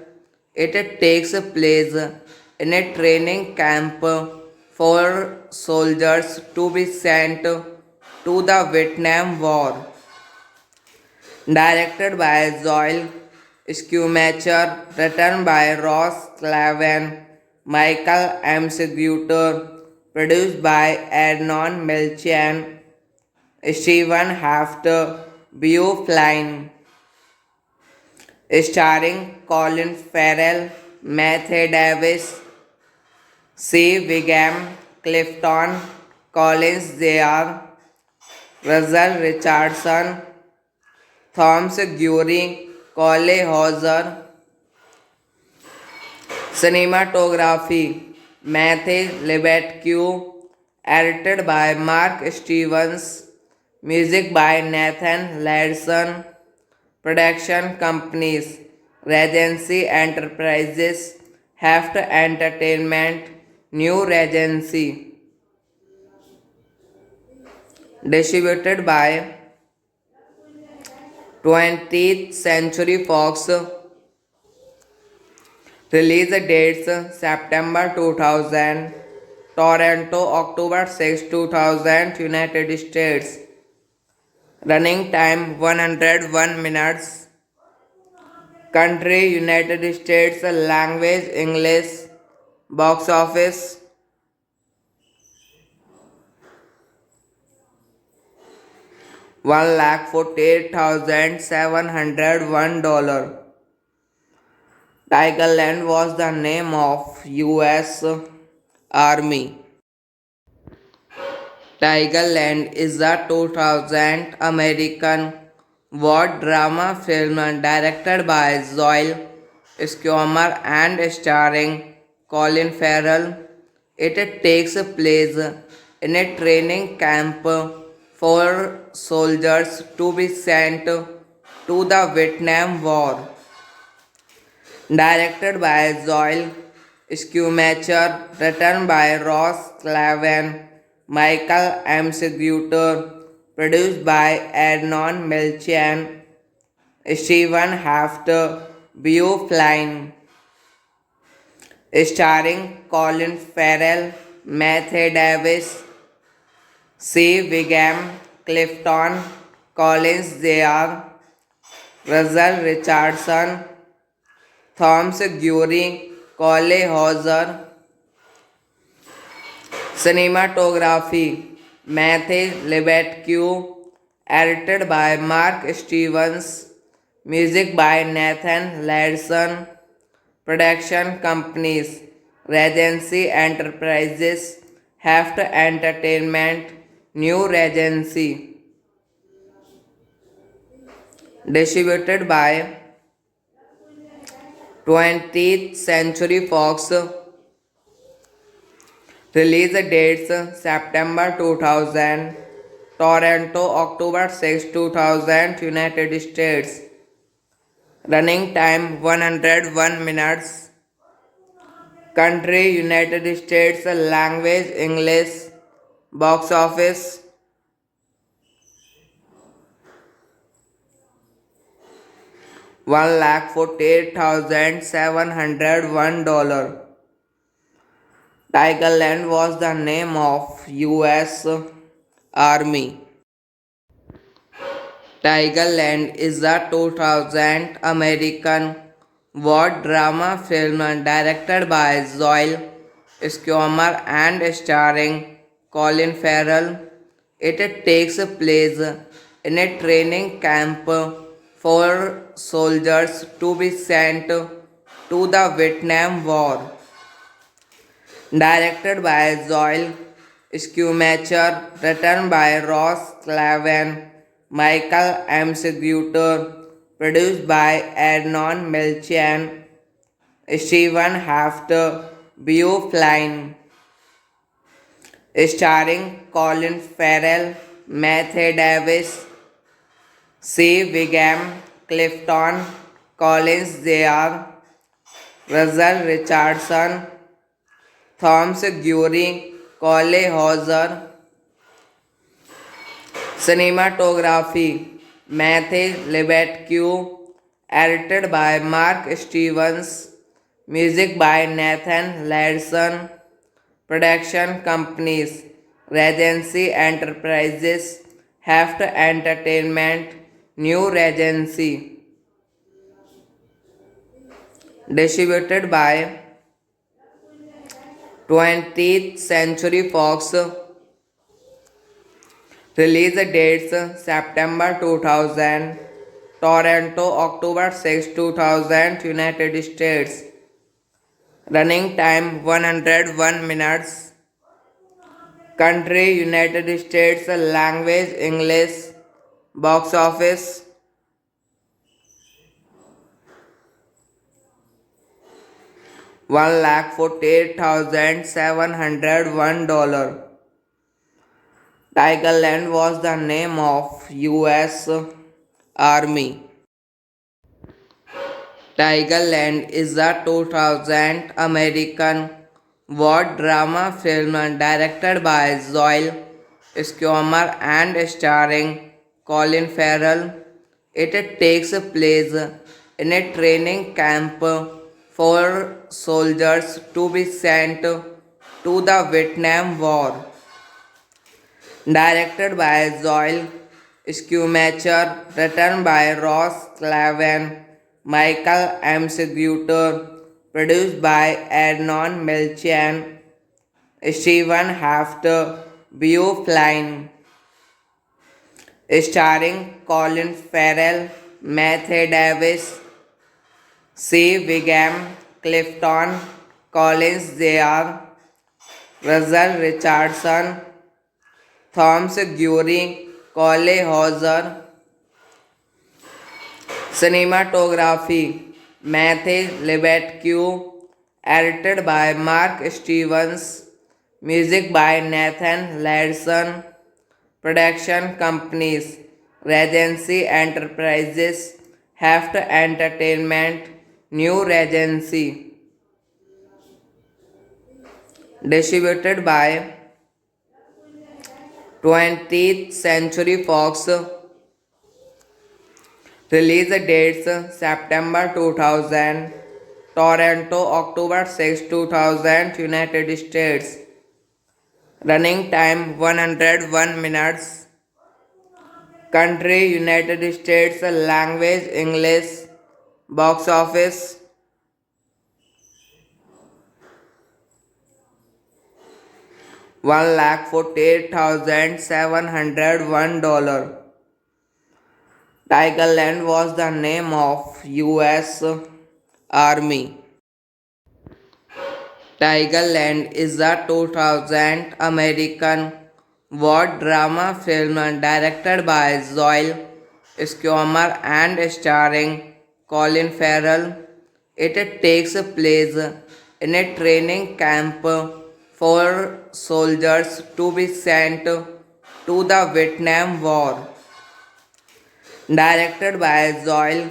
It takes place in a training camp for soldiers to be sent to the Vietnam War. Directed by Joel Schumacher, written by Ross Clavin, Michael M. Seguter, produced by Arnon Milchan, Stephen Hafter, Beau Flynn, starring Colin Farrell, Matthew Davis, C. Wiggum, Clifton Collins Jr., Russell Richardson, Thomas Guery, Cole Hauser. Cinematography Matthew Lebedque, edited by Mark Stevens, music by Nathan Ladson, production companies Regency Enterprises, Heft Entertainment, New Regency, distributed by 20th Century Fox. Release dates September 2000, Toronto October 6, 2000, United States. Running time 101 minutes. Country United States. Language English. Box office $1,48,701. Tigerland was the name of US Army. Tigerland is a 2000 American war drama film directed by Joel Schumacher and starring Colin Farrell. It takes place in a training camp for soldiers to be sent to the Vietnam War. Directed by Joel Schumacher, written by Ross Clavin, Michael M. Seguter, produced by Arnon Milchan, Stephen Hafter, Beau Flynn, starring Colin Farrell, Matthew Davis, C. Wiggum, Clifton Collins Jr., Russell Richardson, Thomas Guery, Cole Hauser. Cinematography Matthew Lebedque, edited by Mark Stevens, music by Nathan Ladson, production companies Regency Enterprises, Heft Entertainment, New Regency, distributed by 20th Century Fox. Release dates September 2000, Toronto October 6, 2000, United States. Running time 101 minutes. Country United States. Language English. Box office $1,48,701. Tigerland was the name of US Army. Tigerland is a 2000 American war drama film directed by Joel Schumacher and starring Colin Farrell. It takes place in a training camp for soldiers to be sent to the Vietnam War. Directed by Joel Schumacher, written by Ross Clavin, Michael M. Seguter, produced by Arnon Milchan, Stephen Hafter, Beau Flynn, starring Colin Farrell, Matthew Davis, C. Wiggum, Clifton Collins Jr., Russell Richardson, Thomas Guery, Cole Hauser. Cinematography Matthew Lebedque, edited by Mark Stevens, music by Nathan Larson, production companies Regency Enterprises, Heft Entertainment, New Regency, distributed by 20th Century Fox. Release dates September 2000, Toronto October 6, 2000, United States. Running time 101 minutes. Country United States. Language English. Box office $1,48,701. Tigerland was the name of U.S. Army. Tigerland is a 2000 American war drama film directed by Joel Schumacher and starring Colin Farrell. It takes place in a training camp for soldiers to be sent to the Vietnam War. Directed by Joel Schumacher, written by Ross Clavin, Michael M. Seguter, produced by Arnon Milchan, Stephen Hafter, Beau Flynn, starring Colin Farrell, Matthew Davis, C. Wiggum, Clifton Collins Jr., Russell Richardson, Thomas Guery, Cole Hauser. Cinematography Matthew Lebedque, edited by Mark Stevens, music by Nathan Larson, production companies Regency Enterprises, Heft Entertainment, New Regency, distributed by 20th Century Fox. Release dates September 2000, Toronto October 6, 2000, United States. Running time 101 minutes. Country United States. Language English. Box office $1,48,701. Tigerland was the name of U.S. Army. Tigerland is a 2000 American war drama film directed by Joel Schumacher and starring Colin Farrell. It takes place in a training camp for soldiers to be sent to the Vietnam War. Directed by Joel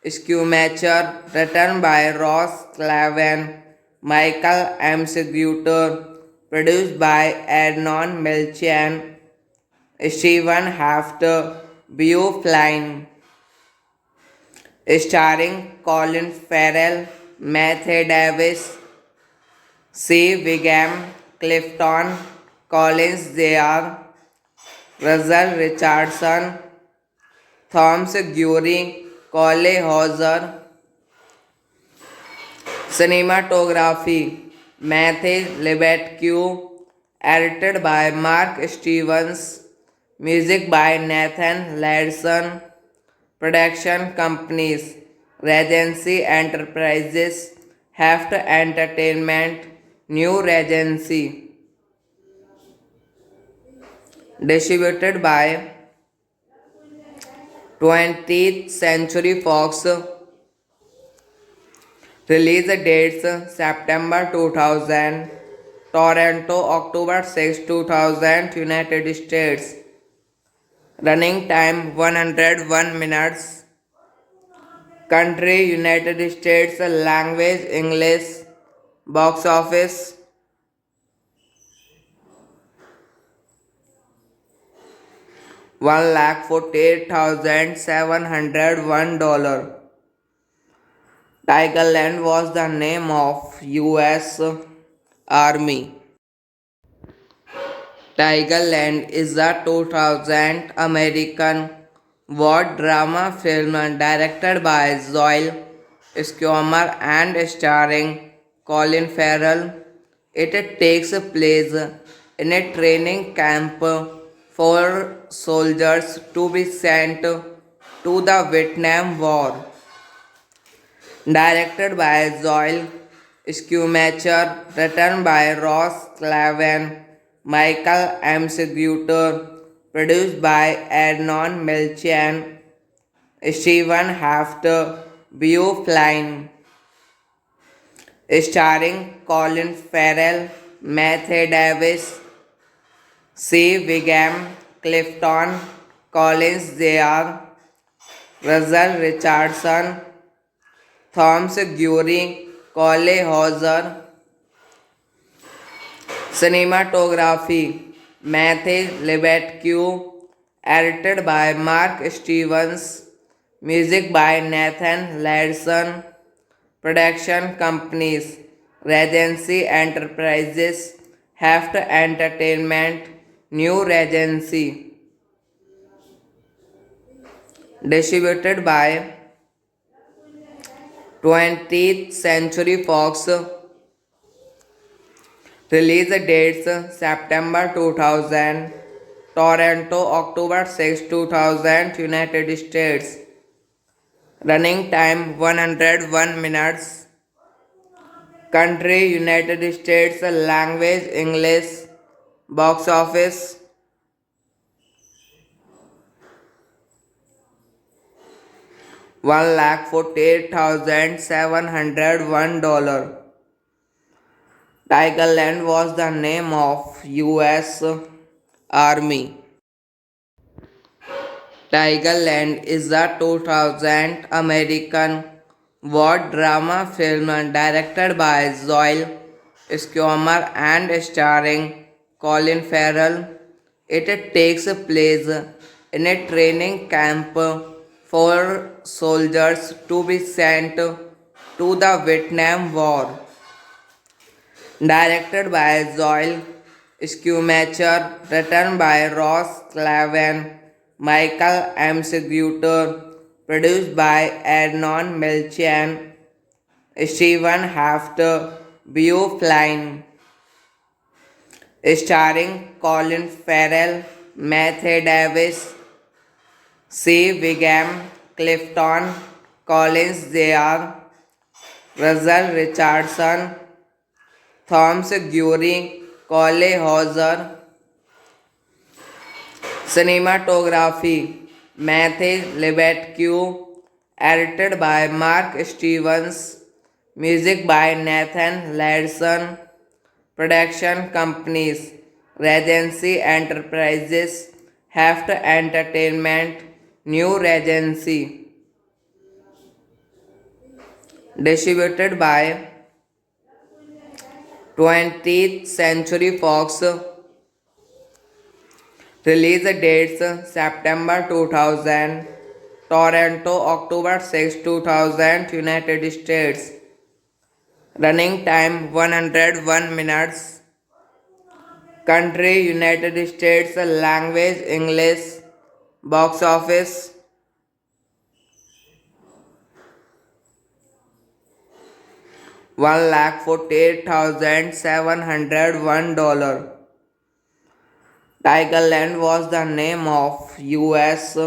Schumacher, written by Ross Clavin, Michael M. Seguter, produced by Arnon Milchan, Stephen Hafter, Beau Flynn, starring Colin Farrell, Matthew Davis, C. Wiggum, Clifton Collins Jr., Russell Richardson, Thomas Guery, Cole Hauser. Cinematography Matthew Lebedque, edited by Mark Stevens, music by Nathan Larson, production companies Regency Enterprises, Heft Entertainment, New Regency, distributed by 20th Century Fox. Release dates September 2000, Toronto, October 6, 2000, United States. Running time 101 minutes. Country United States. Language English. Box office $148,701. Tigerland was the name of U.S. Army. Tigerland is a 2000 American war drama film directed by Joel Schumacher and starring Colin Farrell. It takes place in a training camp for soldiers to be sent to the Vietnam War. Directed by Joel Schumacher, written by Ross Clavin, Michael M. Seguter, produced by Arnon Milchan, Stephen Hafter, Beau Flynn, starring Colin Farrell, Matthew Davis, C. Wiggum, Clifton Collins Jr., Russell Richardson, Thomas Guery, Cole Hauser. Cinematography Matthew Lebedque, edited by Mark Stevens, music by Nathan Larson, production companies Regency Enterprises, Heft Entertainment, New Regency, distributed by 20th Century Fox. Release dates September 2000, Toronto, October 6, 2000, United States. Running time 101 minutes. Country United States. Language English. Box office $148,701. Tigerland was the name of U.S. Army. Tigerland is a 2000 American war drama film directed by Joel Schumacher and starring Colin Farrell. It takes place in a training camp for soldiers to be sent to the Vietnam War. Directed by Joel Schumacher, written by Ross Clavin, Michael M. Seguter, produced by Arnon Milchan, Stephen Hafter, Beau Flynn, starring Colin Farrell, Matthew Davis, C. Wiggum, Clifton Collins Jr., Russell Richardson, Thomas Guery, Cole Hauser. Cinematography Matthew Lebedque, edited by Mark Stevens, music by Nathan Larson, production companies Regency Enterprises, Heft Entertainment, New Regency, distributed by 20th Century Fox. Release dates September 2000, Toronto, October 6, 2000, United States. Running time 101 minutes. Country United States. Language English. Box office $148,701. Tigerland was the name of U.S.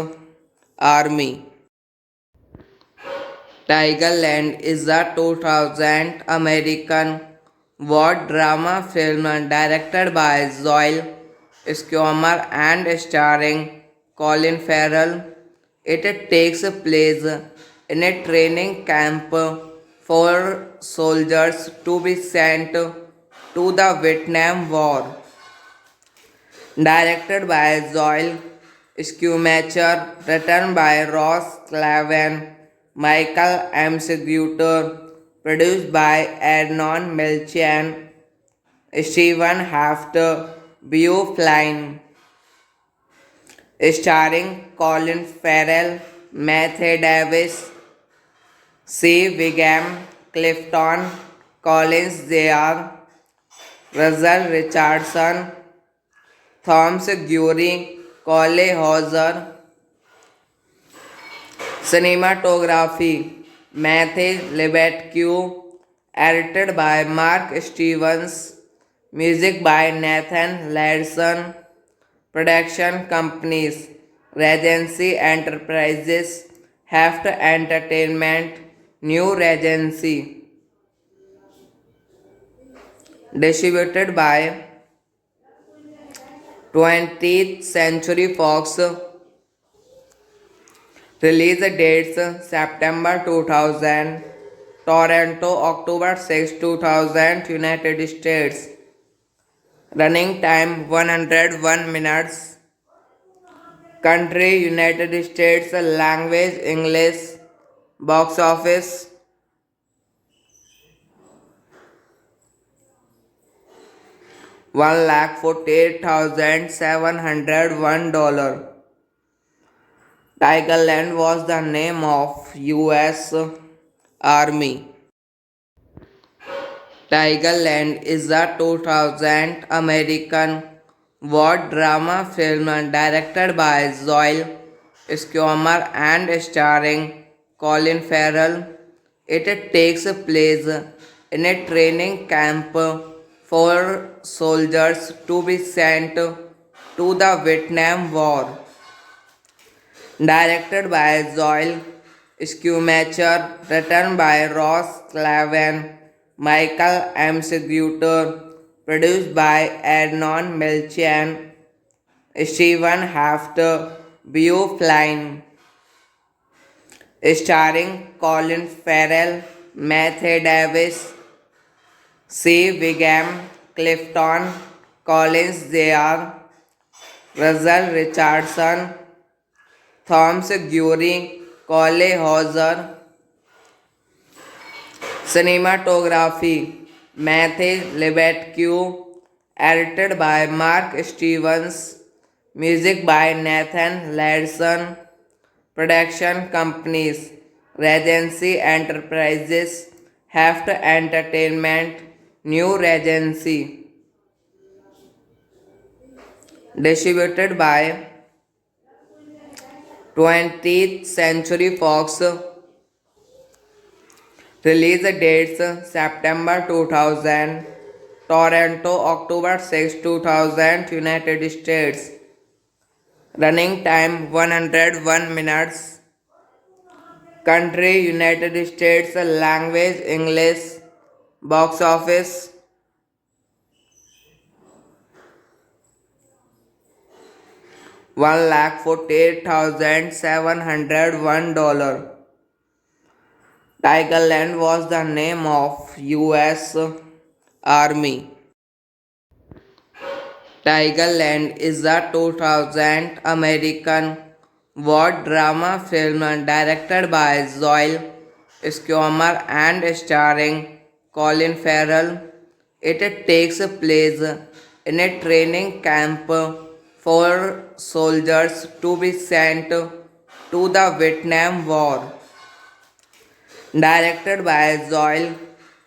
Army. Tigerland is a 2000 American war drama film directed by Joel Schumacher and starring Colin Farrell. It takes place in a training camp for soldiers to be sent to to the Vietnam War. Directed by Joel Schumacher, written by Ross Clavin, Michael M. Seguter, produced by Arnon Milchan, Stephen Hafter, Beau Flynn, starring Colin Farrell, Matthew Davis, C. Wiggum, Clifton Collins Jr., Russell Richardson, Thomas Guery, Cole Hauser. Cinematography Matthew Lebedque, edited by Mark Stevens, music by Nathan Larson, production companies Regency Enterprises, Heft Entertainment, New Regency, distributed by 20th Century Fox. Release dates September 2000, Toronto October 6, 2000, United States. Running time 101 minutes. Country United States. Language English. Box office $148,701. Tigerland was the name of U.S. Army. Tigerland is a 2000 American war drama film directed by Joel Schumacher and starring Colin Farrell. It takes place in a training camp for soldiers to be sent to the Vietnam War. Directed by Joel Schumacher, written by Ross Clavin, Michael M. Seguter, produced by Arnon Milchan, Stephen Hafter, Beau Flynn, starring Colin Farrell, Matthew Davis, C. Wiggum, Clifton Collins Jr., Russell Richardson, Thomas Guery, Cole Hauser. Cinematography Matthew Lebedque, edited by Mark Stevens, music by Nathan Larson, production companies Regency Enterprises, Heft Entertainment, New Regency, distributed by 20th Century Fox. Release dates September 2000, Toronto October 6, 2000, United States. Running time 101 minutes. Country United States. Language English. Box office $148,701. Tigerland was the name of U.S. Army. Tigerland is a 2000 American war drama film directed by Joel Schumacher and starring Colin Farrell. It takes place in a training camp for soldiers to be sent to the Vietnam War. Directed by Joel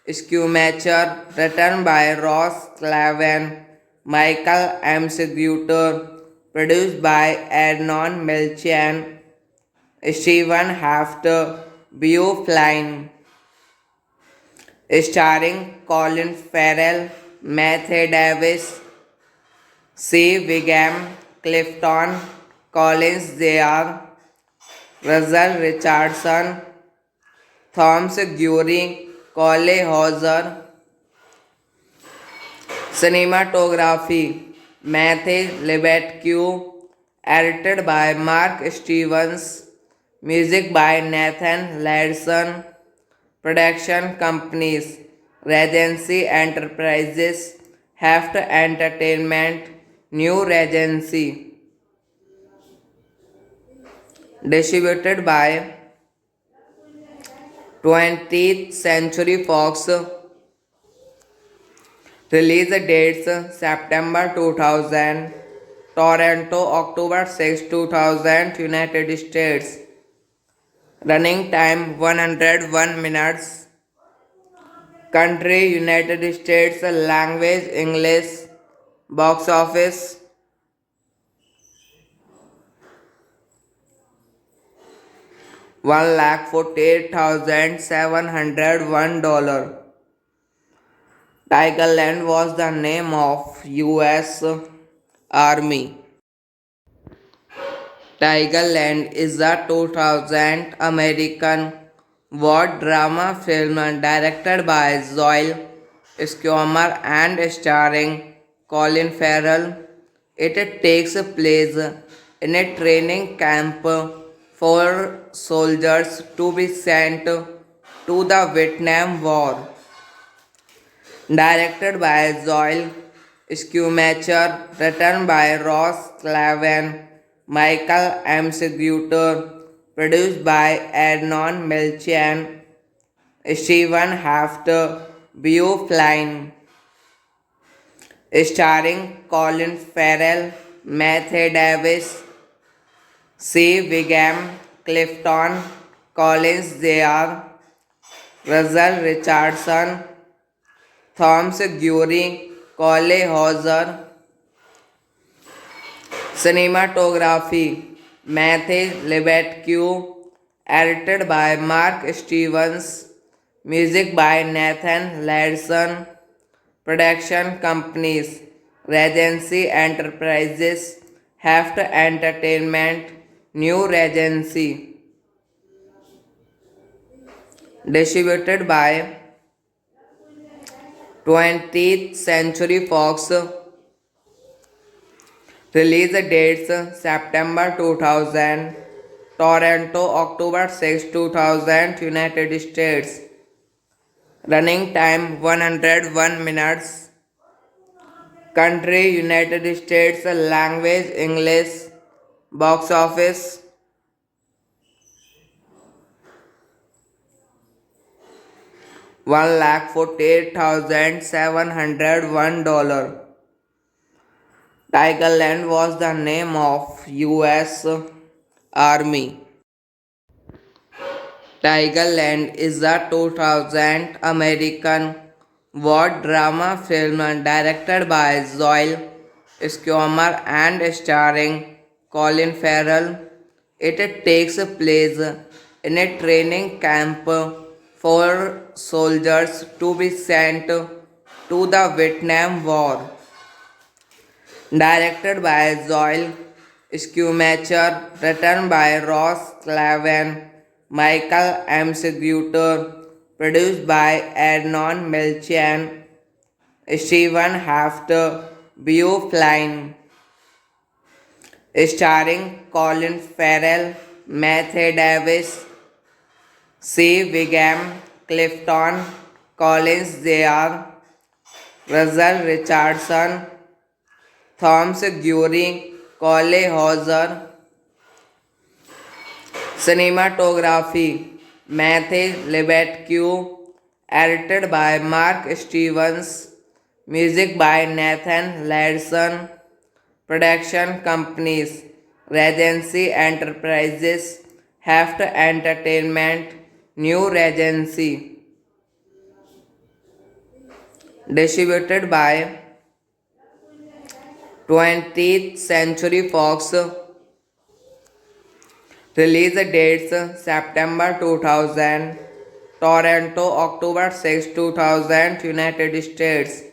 Schumacher, written by Ross Clavin, Michael M. Seguter, produced by Arnon Milchan, Stephen Hafter, Beau Flynn, starring Colin Farrell, Matthew Davis, C. Wiggum, Clifton Collins Jr., Russell Richardson, Thomas Guery, Cole Hauser. Cinematography Matthew Lebedque, edited by Mark Stevens, music by Nathan Larson, production companies Regency Enterprises, Heft Entertainment, New Regency, distributed by 20th Century Fox. Release dates September 2000, Toronto October 6, 2000, United States. Running time 101 minutes. Country United States. Language English. Box office $148,701. Tigerland was the name of US Army. Tigerland is a 2000 American war drama film directed by Joel Schumacher and starring Colin Farrell. It takes place in a training camp for soldiers to be sent to the Vietnam War. Directed by Joel Schumacher, written by Ross Clavin, Michael M. Seguter, produced by Arnon Milchan, Stephen Hafter, Beau Flynn, starring Colin Farrell, Matthew Davis, C. Wiggum, Clifton Collins Jr., Russell Richardson, Thomas Guery, Cole Hauser. Cinematography Matthew Lebedque, edited by Mark Stevens, music by Nathan Ladson, production companies Regency Enterprises, Heft Entertainment, New Regency, distributed by 20th Century Fox. Release dates September 2000, Toronto October 6, 2000, United States. Running time 101 minutes. Country United States. Language English. Box office $148,701. Tigerland was the name of US Army. Tigerland is a 2000 American war drama film directed by Joel Schumacher and starring Colin Farrell. It takes place in a training camp for soldiers to be sent to the Vietnam War. Directed by Joel Schumacher, written by Ross Clavin, Michael M. Seguter, produced by Arnon Milchan, Stephen Hafter, Beau Flynn, starring Colin Farrell, Matthew Davis, C. Wiggum, Clifton Collins Jr., Russell Richardson, Thomas Guery, Cole Hauser. Cinematography Matthew Lebedque, edited by Mark Stevens, music by Nathan Ladson, production companies Regency Enterprises, Heft Entertainment, New Regency, distributed by 20th Century Fox. Release dates September 2000, Toronto October 6, 2000, United States.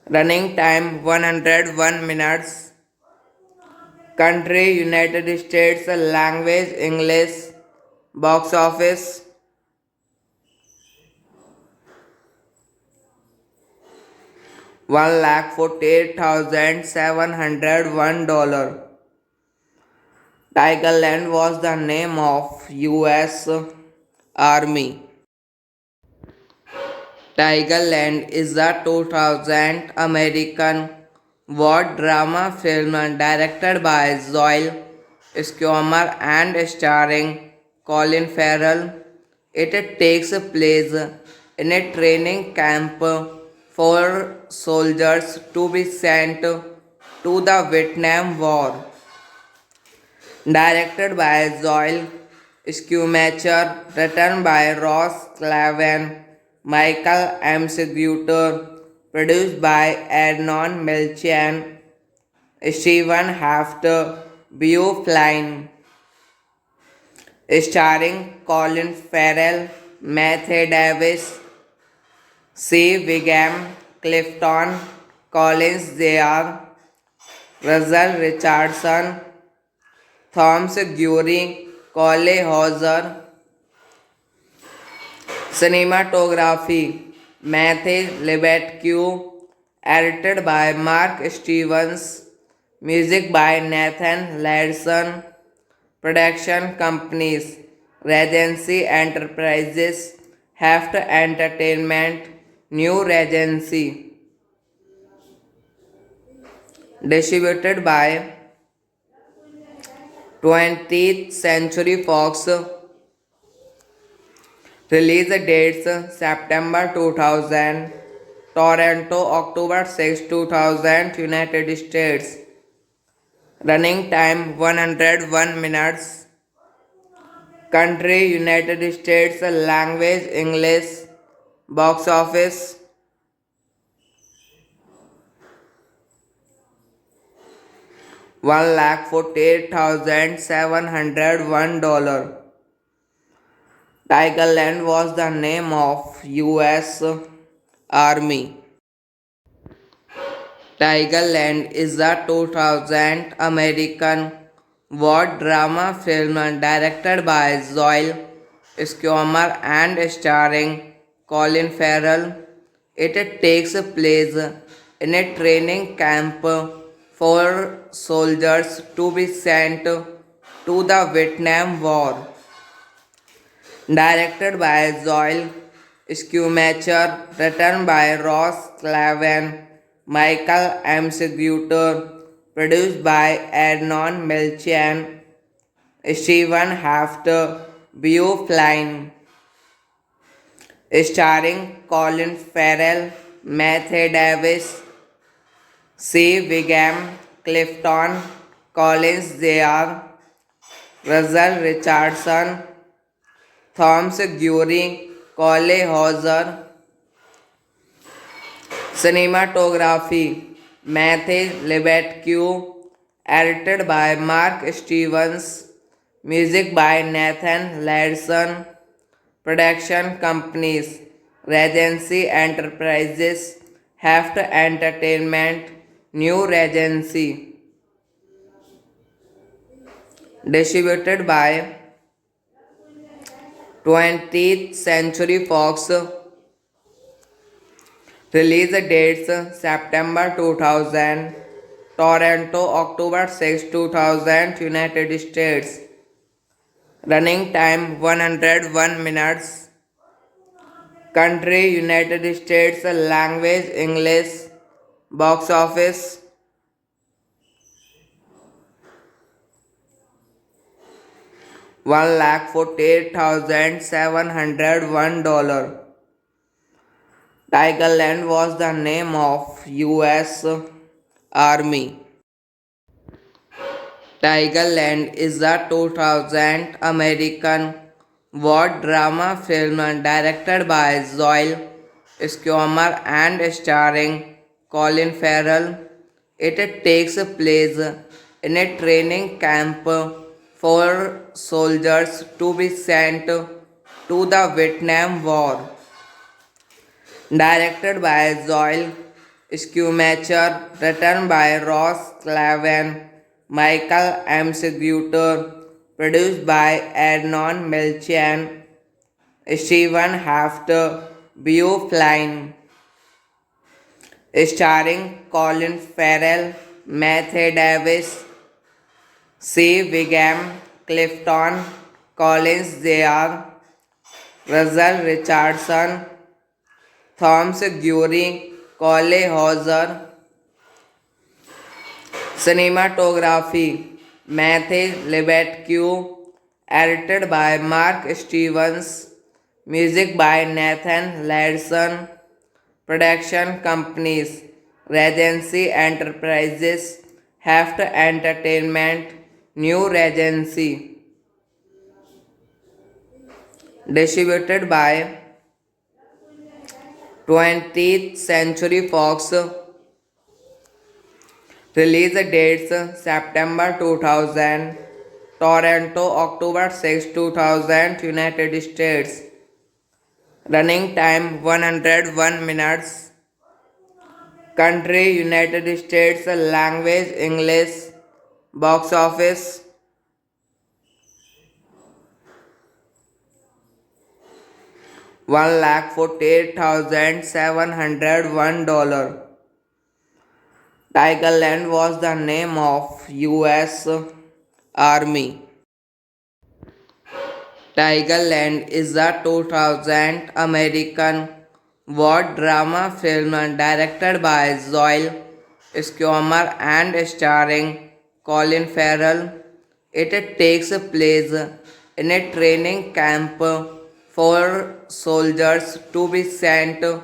Running time 101 minutes. Country United States. Language English. Box office $148,701. Tigerland was the name of US Army. Tigerland is a 2000 American war drama film directed by Joel Schumacher and starring Colin Farrell. It takes place in a training camp for soldiers to be sent to the Vietnam War. Directed by Joel Schumacher, written by Ross Clavin, Michael M. Seguter, produced by Arnon Milchan, Stephen Hafter, Beau Flynn, starring Colin Farrell, Matthew Davis, C. Wiggum, Clifton Collins Jr., Russell Richardson, Thomas Guery, Cole Hauser. Cinematography Matthew Lebedque, edited by Mark Stevens, music by Nathan Larson, production companies Regency Enterprises, Heft Entertainment, New Regency, distributed by 20th Century Fox. Release dates September 2000, Toronto October 6, 2000, United States. Running time 101 minutes. Country United States. Language English. Box office $148,701. Tigerland was the name of U.S. Army. Tigerland is a 2000 American war drama film directed by Joel Schumacher and starring Colin Farrell. It takes place in a training camp for soldiers to be sent to the Vietnam War. Directed by Joel Schumacher, written by Ross Clavin, Michael M. Seguter, produced by Arnon Milchan, Stephen Hafter, Beau Flynn, starring Colin Farrell, Matthew Davis, C. Wiggum, Clifton Collins Jr., Russell Richardson, Thomas Guery, Cole Hauser. Cinematography Matthew Lebedque, edited by Mark Stevens, music by Nathan Larson, production companies Regency Enterprises, Heft Entertainment, New Regency, distributed by 20th Century Fox. Release dates September 2000, Toronto October 6, 2000, United States. Running time 101 minutes. Country United States. Language English. Box office $148,701. Tigerland was the name of U.S. Army. Tigerland is a 2000 American war drama film directed by Joel Schumacher and starring Colin Farrell. It takes place in a training camp for soldiers to be sent to the Vietnam War. Directed by Joel Schumacher, written by Ross Clavin, Michael M. Seguter, produced by Arnon Milchan, Stephen Hafter, Beau Flynn, starring Colin Farrell, Matthew Davis, C. Wiggum, Clifton Collins Jr., Russell Richardson, Thomas Gury, Cole Hauser. Cinematography Matthew Lebedque, edited by Mark Stevens, music by Nathan Larson, production companies Regency Enterprises, Heft Entertainment, New Regency, distributed by 20th Century Fox. Release dates September 2000, Toronto October 6, 2000, United States. Running time 101 minutes. Country United States. Language English. Box office $148,701. Tigerland was the name of U.S. Army. Tigerland is a 2000 American war drama film directed by Joel Schumacher and starring Colin Farrell. It takes place in a training camp for soldiers to be sent to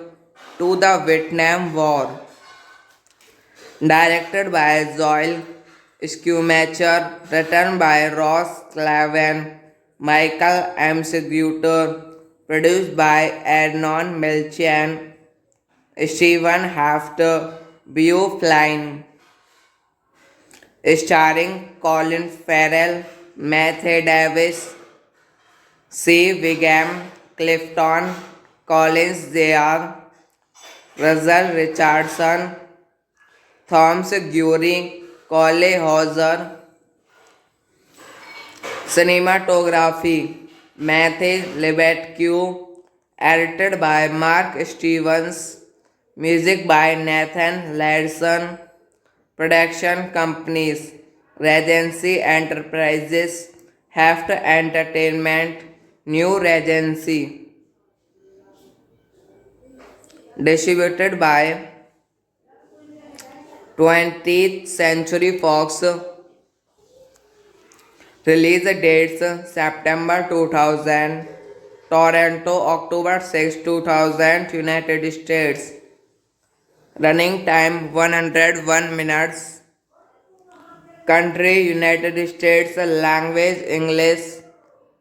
the Vietnam War. Directed by Joel Schumacher, written by Ross Clavin, Michael M. Seguter, produced by Arnon Milchan, Stephen Hafter, Beau Flynn, starring Colin Farrell, Matthew Davis, C. Wiggum, Clifton Collins Jr., Russell Richardson, Thomas Gury, Cole Hauser. Cinematography Matthew Lebedque, edited by Mark Stevens, music by Nathan Larson, production companies Regency Enterprises, Heft Entertainment, New Regency, distributed by 20th Century Fox. Release dates September 2000, Toronto October 6, 2000, United States. Running time 101 minutes. Country United States. Language English.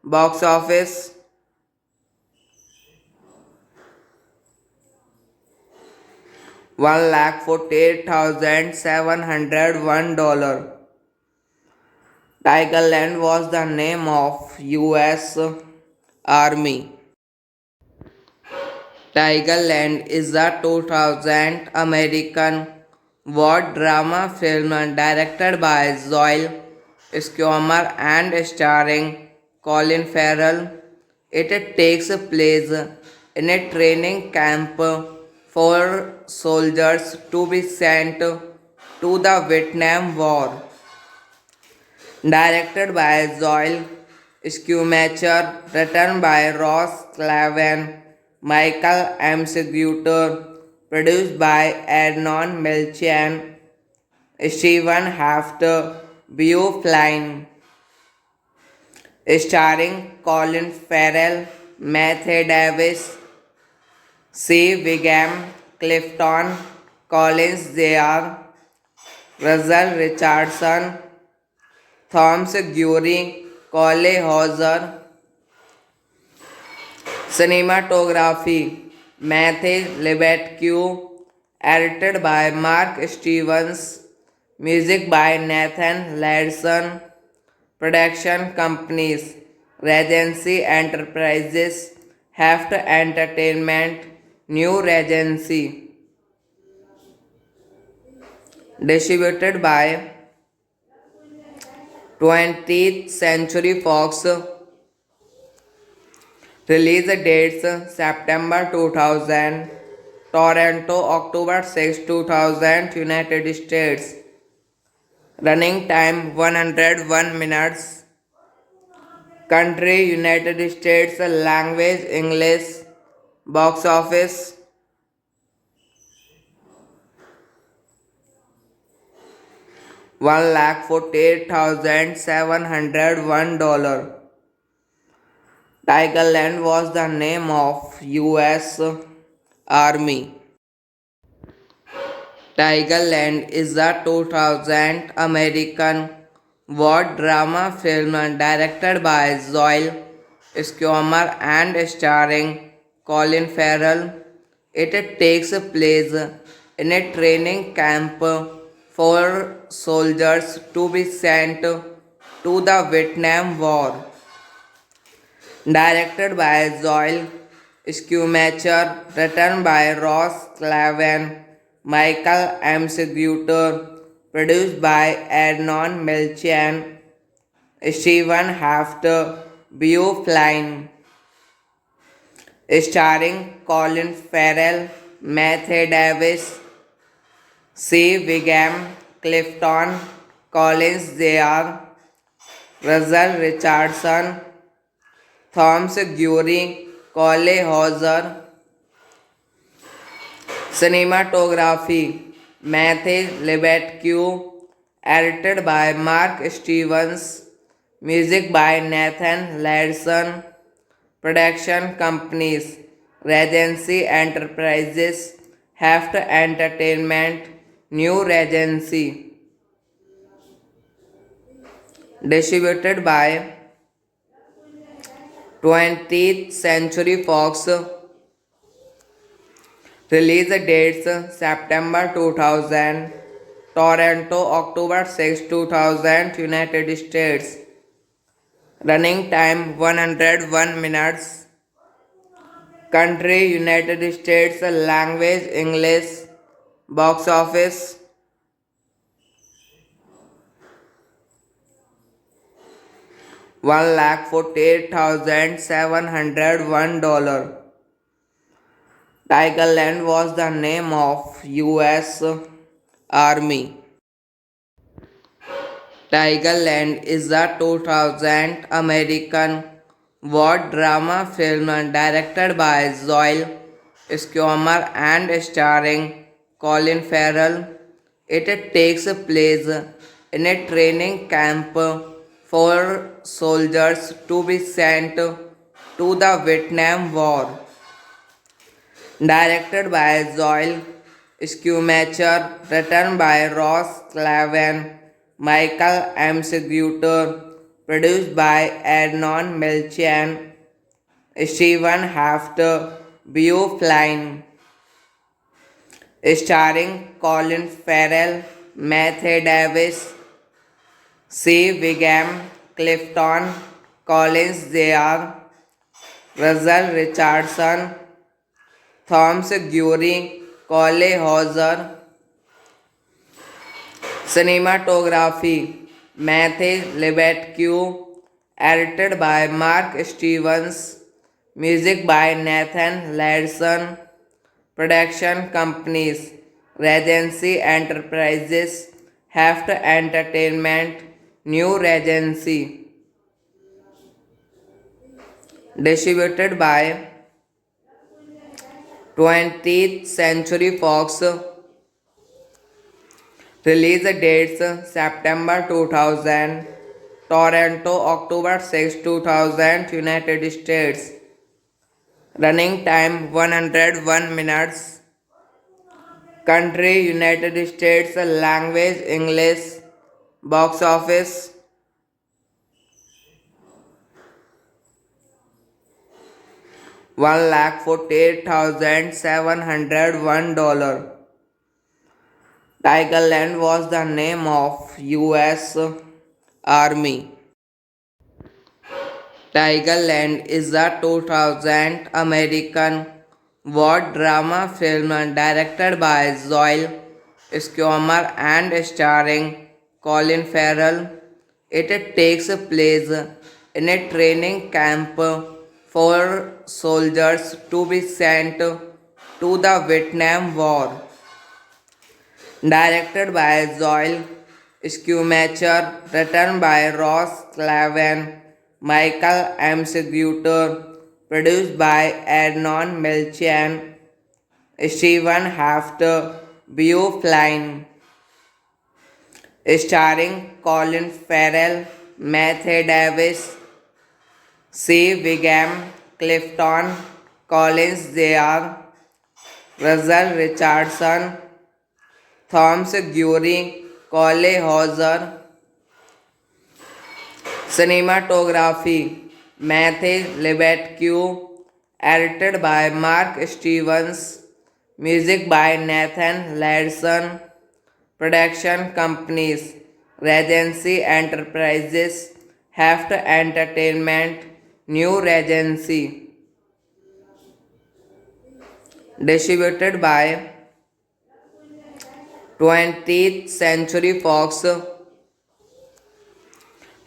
Box office $148,701. Tigerland was the name of U.S. Army. Tigerland is a 2000 American war drama film directed by Joel Schumacher and starring Colin Farrell. It takes place in a training camp for soldiers to be sent to the Vietnam War. Directed by Joel Schumacher, written by Ross Clavin, Michael M. Seguter, produced by Arnon Milchan, Stephen Hafter, Beau Flynn, starring Colin Farrell, Matthew Davis, C. Wiggum, Clifton Collins Jr., Russell Richardson, Thomas Gury, Cole Hauser. Cinematography Matthew Lebedque, edited by Mark Stevens, music by Nathan Larson, production companies Regency Enterprises, Heft Entertainment, New Regency, distributed by 20th Century Fox. Release dates September 2000, Toronto October 6, 2000, United States. Running time 101 minutes. Country United States. Language English. Box office $148,701. Tigerland was the name of US Army. Tigerland is a 2000 American war drama film directed by Joel Schumacher and starring Colin Farrell. It takes place in a training camp for soldiers to be sent to the Vietnam War. Directed by Joel Schumacher, written by Ross Clavin, Michael M. Seguter, produced by Arnon Milchan, Stephen Hafter, Beau Flynn, starring Colin Farrell, Matthew Davis, C. Wiggum, Clifton Collins Jr., Russell Richardson, Thomas Guery, Cole Hauser. Cinematography Matthew Lebedque, edited by Mark Stevens, music by Nathan Larson, production companies Regency Enterprises, Heft Entertainment, New Regency, distributed by 20th Century Fox. Release dates September 2000, Toronto October 6, 2000, United States. Running time 101 minutes. Country United States. Language English. Box office $148,701. Tigerland was the name of US Army. Tigerland is a 2000 American war drama film directed by Joel Schumacher and starring Colin Farrell. It takes place in a training camp for soldiers to be sent to the Vietnam War. Directed by Joel Schumacher, written by Ross Clavin, Michael M. Seguter, produced by Arnon Milchan, Stephen Hafter, Beau Flynn, starring Colin Farrell, Matthew Davis, C. Wiggum, Clifton Collins Jr., Russell Richardson, Thomas Guery, Cole Hauser. Cinematography Matthew Lebedque, edited by Mark Stevens, music by Nathan Larson, production companies Regency Enterprises, Heft Entertainment, New Regency, distributed by 20th Century Fox. Release dates September 2000, Toronto October 6, 2000, United States. Running time 101 minutes. Country United States. Language English. Box office $148,701. Tigerland was the name of US Army. Tigerland is a 2000 American war drama film directed by Joel Schumacher and starring Colin Farrell. It takes place in a training camp for soldiers to be sent to the Vietnam War. Directed by Joel Schumacher, written by Ross Clavin, Michael M. Seguter, produced by Arnon Milchan, Stephen Hafter, Beau Flynn, starring Colin Farrell, Matthew Davis, C. Wiggum, Clifton Collins Jr., Russell Richardson, Thomas Guery, Cole Hauser. Cinematography Matthew Lebedque, edited by Mark Stevens, music by Nathan Ladson, production companies Regency Enterprises, Heft Entertainment, New Regency, distributed by 20th Century Fox.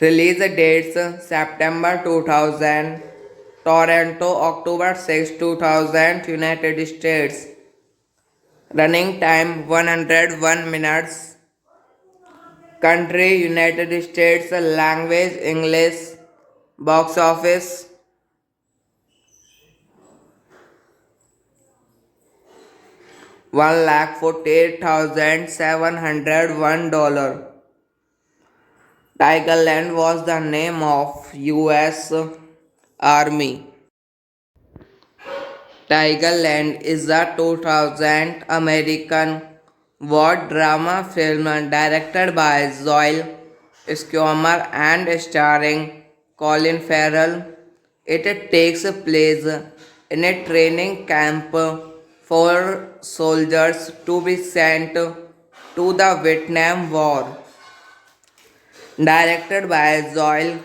Release dates September 2000, Toronto October 6, 2000, United States. Running time 101 minutes. Country United States. Language English. Box office $148,701. Tigerland was the name of U.S. Army. Tigerland is a 2000 American war drama film directed by Joel Schumacher and starring Colin Farrell. It takes place in a training camp for soldiers to be sent to the Vietnam War. Directed by Joel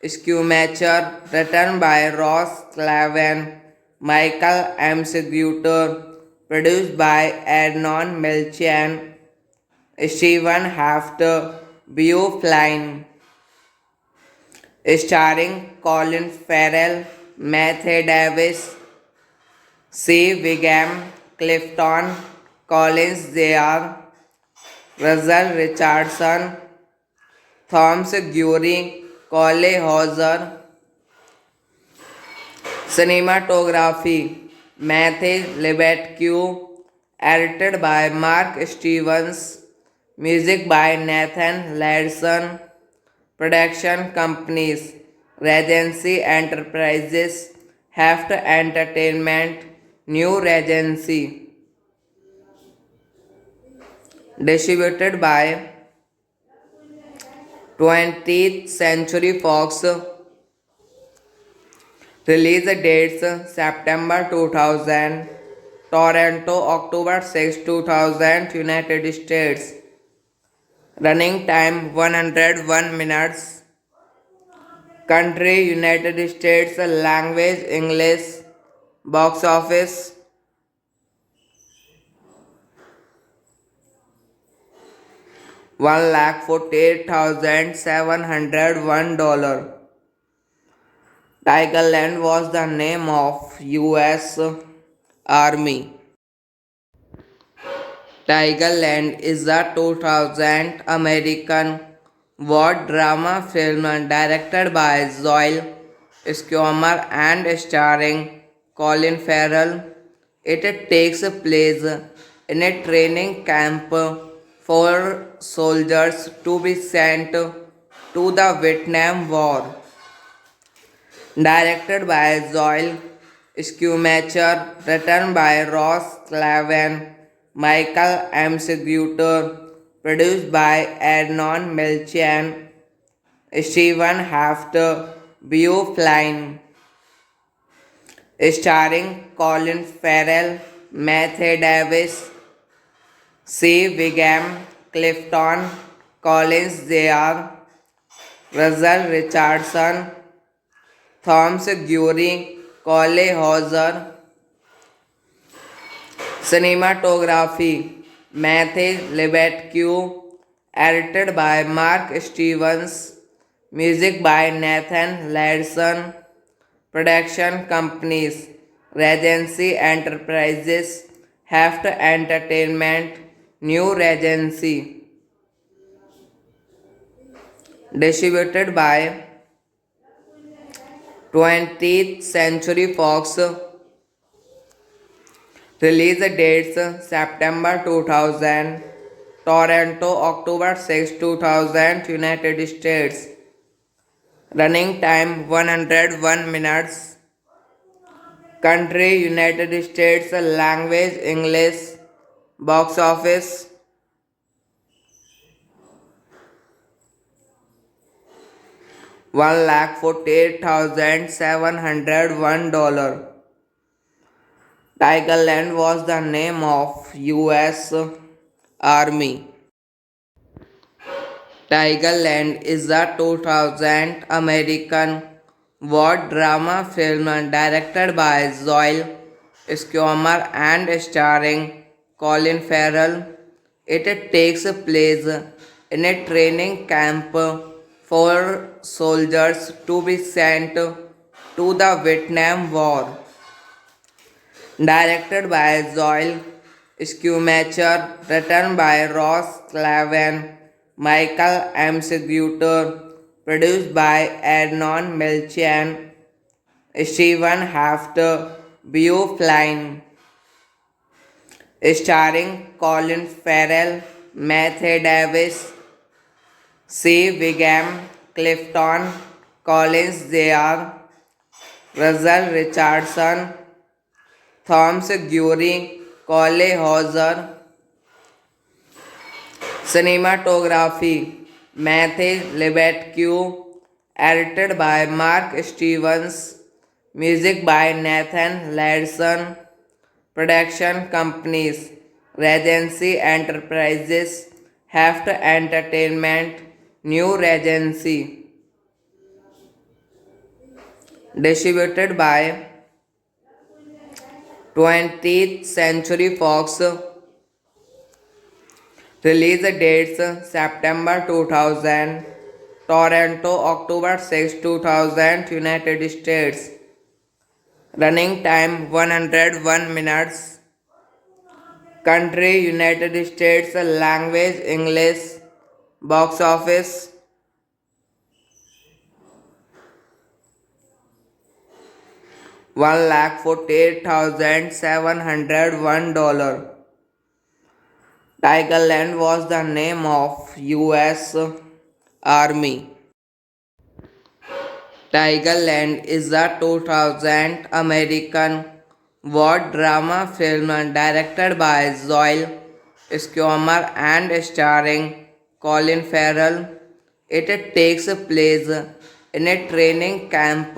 Schumacher, written by Ross Clavin, Michael M. Seguter, produced by Arnon Milchan, Stephen Hafter, Beau Flynn, starring Colin Farrell, Matthew Davis, C. Wiggum, Clifton Collins Jr., Russell Richardson, Thomas Guery, Cole Hauser. Cinematography Matthew Lebedque, edited by Mark Stevens, music by Nathan Ladson, production companies Regency Enterprises, Heft Entertainment, New Regency, distributed by 20th Century Fox. Release dates September 2000, Toronto October 6, 2000, United States. Running time 101 minutes. Country United States. Language English. Box office $148,701. Tigerland was the name of U.S. Army. Tigerland is a 2000 American war drama film directed by Joel Schumacher and starring Colin Farrell. It takes place in a training camp for soldiers to be sent to the Vietnam War. Directed by Joel Schumacher, written by Ross Clavin, Michael M. Seguter, produced by Arnon Milchan, Stephen Hafter, Beau Flynn, starring Colin Farrell, Matthew Davis, C. Wiggum, Clifton Collins Jr., Russell Richardson, Thomas Guery, Cole Hauser. Cinematography Matthew Lebedque, edited by Mark Stevens, music by Nathan Ladson, production companies Regency Enterprises, Heft Entertainment, New Regency, distributed by 20th Century Fox. Release dates September 2000, Toronto, October 6, 2000, United States. Running time 101 minutes. Country United States. Language English. Box office $148,701. Tigerland was the name of US Army. Tigerland is a 2000 American war drama film directed by Joel Schumacher and starring Colin Farrell. It takes place in a training camp for soldiers to be sent to the Vietnam War. Directed by Joel Schumacher, written by Ross Clavin, Michael M. Seguter, produced by Arnon Milchan, Stephen Hafter, Beau Flynn, starring Colin Farrell, Matthew Davis, C. Wiggum, Clifton Collins Jr., Russell Richardson, Thomas Guery, Cole Hauser. Cinematography Matthew Lebedque, edited by Mark Stevens, music by Nathan Larson. Production companies Regency Enterprises, Heft Entertainment, New Regency. Distributed by 20th Century Fox. Release dates September 2000, Toronto, October 6, 2000, United States. Running time 101 minutes. Country United States. Language English. Box office $148,701. Tigerland was the name of US Army. Tigerland is a 2000 American war drama film directed by Joel Schumacher and starring Colin Farrell. It takes place in a training camp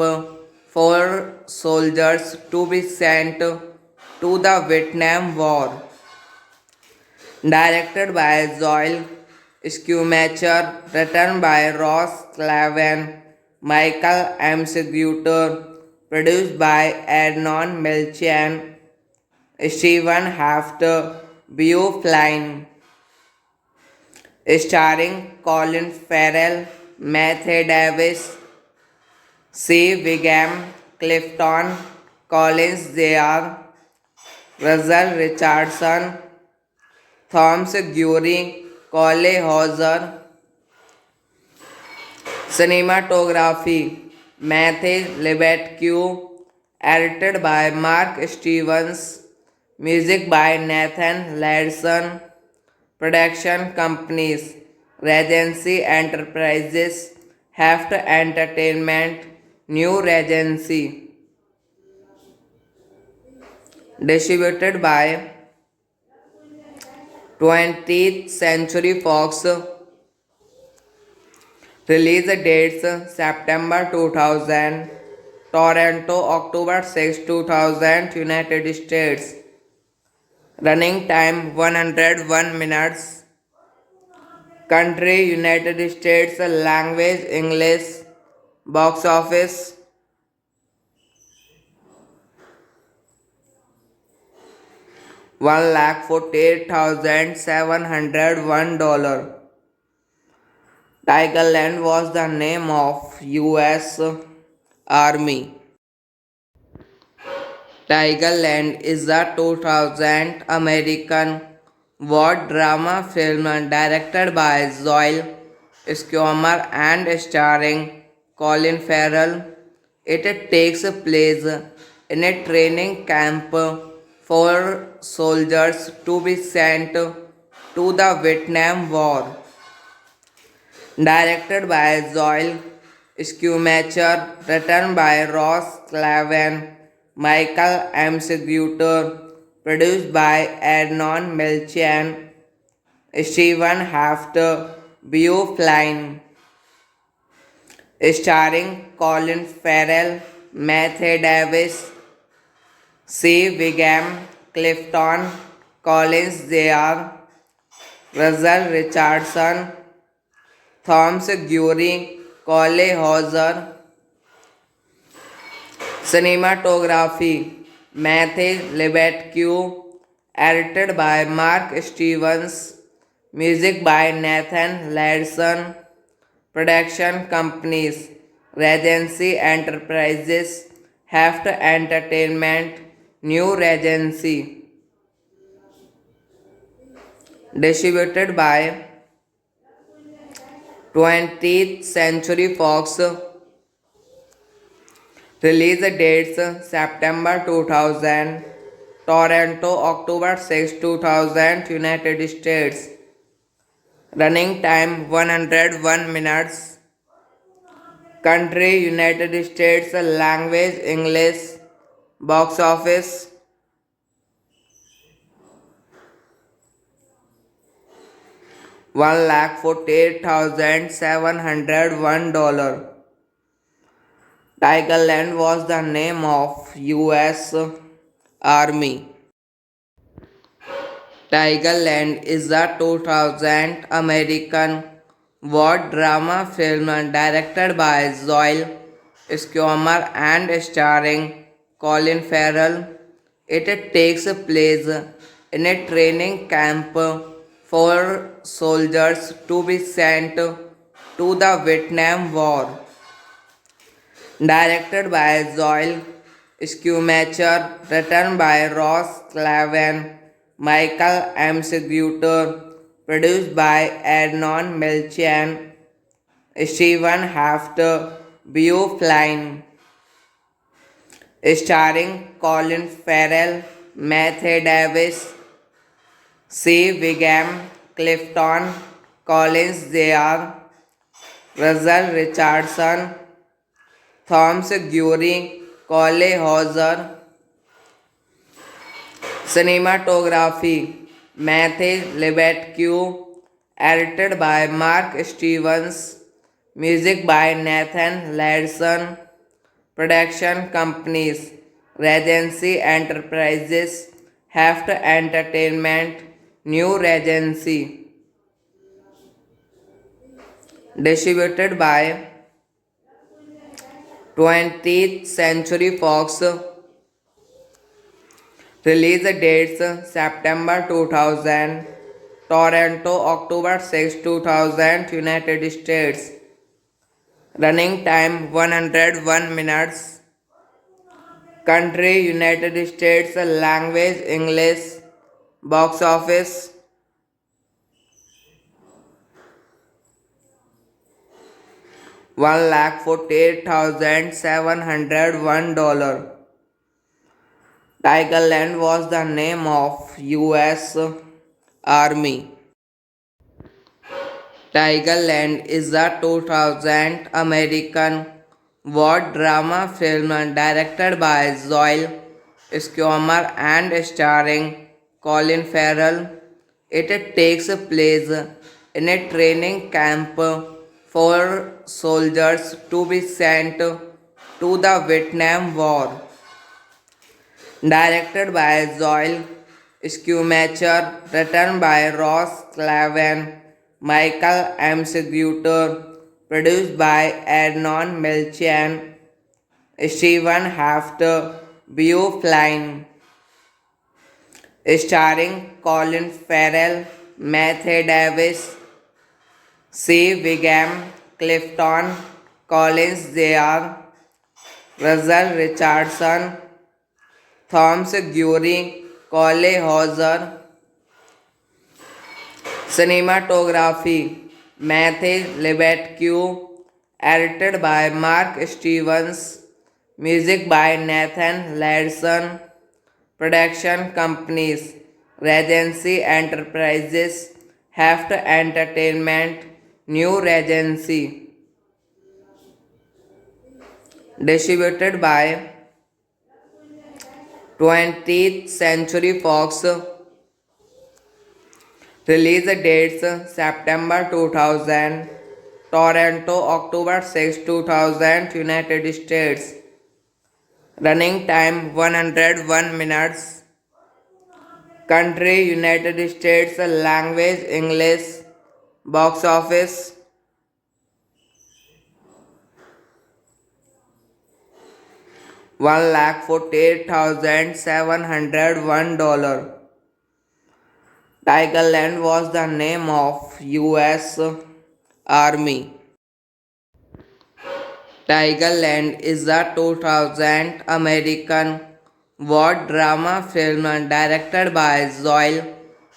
for soldiers to be sent to the Vietnam War. Directed by Joel Schumacher, written by Ross Clavin, Michael M. Seguter, produced by Arnon Milchan, Stephen Hafter, Beau Flynn, starring Colin Farrell, Matthew Davis, C. Wiggum, Clifton Collins Jr., Russell Richardson, Thomas Guery, Cole Hauser. Cinematography Matthew Lebedque, edited by Mark Stevens, music by Nathan Larson. Production companies Regency Enterprises, Heft Entertainment, New Regency. Distributed by 20th Century Fox. Release dates September 2000, Toronto, October 6, 2000, United States. Running time 101 minutes. Country United States. Language English. Box office $148,701. Tigerland was the name of US Army. Tigerland is a 2000 American war drama film directed by Joel Schumacher and starring Colin Farrell. It takes place in a training camp for soldiers to be sent to to the Vietnam War. Directed by Joel Schumacher, written by Ross Clavin, Michael M. Seguter, produced by Arnon Milchan, Stephen Hafter, Beau Flynn, starring Colin Farrell, Matthew Davis, C. Wiggum, Clifton Collins Jr., Russell Richardson, Thomas Guery, Cole Hauser. Cinematography Matthew Lebedque, edited by Mark Stevens, music by Nathan Larson, production companies Regency Enterprises, Heft Entertainment, New Regency, distributed by 20th Century Fox. Release dates September 2000, Toronto October 6, 2000, United States. Running time 101 minutes. Country United States. Language English. Box office $148,701. Tigerland was the name of U.S. Army. Tigerland is a 2000 American war drama film directed by Joel Schumacher and starring Colin Farrell. It takes place in a training camp for soldiers to be sent to the Vietnam War. Directed by Joel Schumacher, written by Ross Clavin, Michael M. Seguter, produced by Arnon Milchan, Stephen Hafter, Beau Flynn, starring Colin Farrell, Matthew Davis, C. Wiggum, Clifton Collins Jr., Russell Richardson, Thomas Guery, Cole Hauser. Cinematography Matthew Lebedque, edited by Mark Stevens, music by Nathan Larson, production companies Regency Enterprises, Heft Entertainment, New Regency, distributed by 20th Century Fox. Release dates September 2000, Toronto October 6, 2000, United States. Running time 101 minutes. Country United States. Language English. Box office $148,701. Tigerland was the name of U.S. Army. Tigerland is a 2000 American war drama film directed by Joel Schumacher and starring Colin Farrell. It takes place in a training camp for soldiers to be sent to the Vietnam War. Directed by Joel Schumacher, written by Ross Clavin, Michael M. Seguter, produced by Arnon Milchan, Stephen Hafter, Beau Flynn, starring Colin Farrell, Matthew Davis, C. Wiggum, Clifton Collins Jr., Russell Richardson, Thomas Guery, Cole Hauser. Cinematography Matthew Lebedque, edited by Mark Stevens, music by Nathan Larson, production companies Regency Enterprises, Heft Entertainment New Regency. Distributed by 20th Century Fox. Release dates September 2000, Toronto October 6, 2000, United States. Running time 101 minutes. Country United States. Language English. Box office $148,701. Tigerland was the name of US Army. Tigerland is a 2000 American war drama film directed by Joel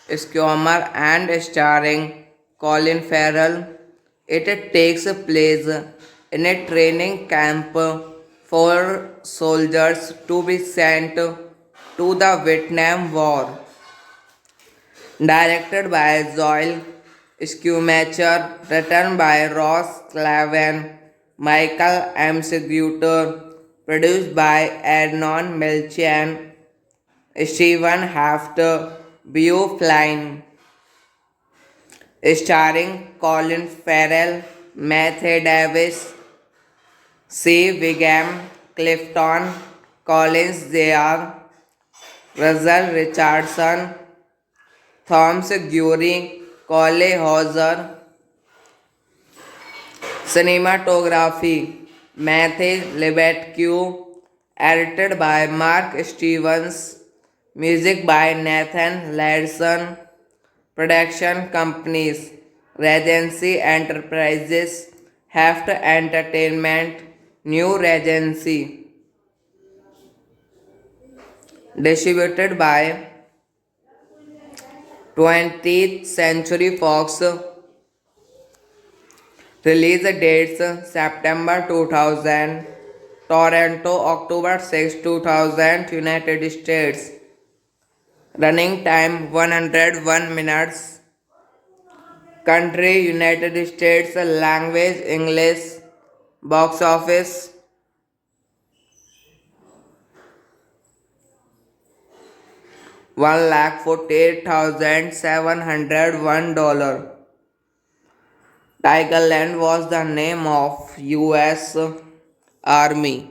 Schumacher and starring Colin Farrell. It takes place in a training camp for soldiers to be sent to the Vietnam War. Directed by Joel Schumacher, written by Ross Clavin, Michael M. Seguter, produced by Arnon Milchan, Stephen Hafter, Beau Flynn, starring Colin Farrell, Matthew Davis, C. Wiggum, Clifton Collins Jr., Russell Richardson, Thomas Guery, Cole Hauser. Cinematography Matthew Lebedque, edited by Mark Stevens, music by Nathan Larson. Production companies Regency Enterprises, Heft Entertainment, New Regency. Distributed by 20th Century Fox. Release dates September 2000, Toronto October 6, 2000, United States. Running time 101 minutes. Country United States. Language English. Box office $148,701. Tigerland was the name of US Army.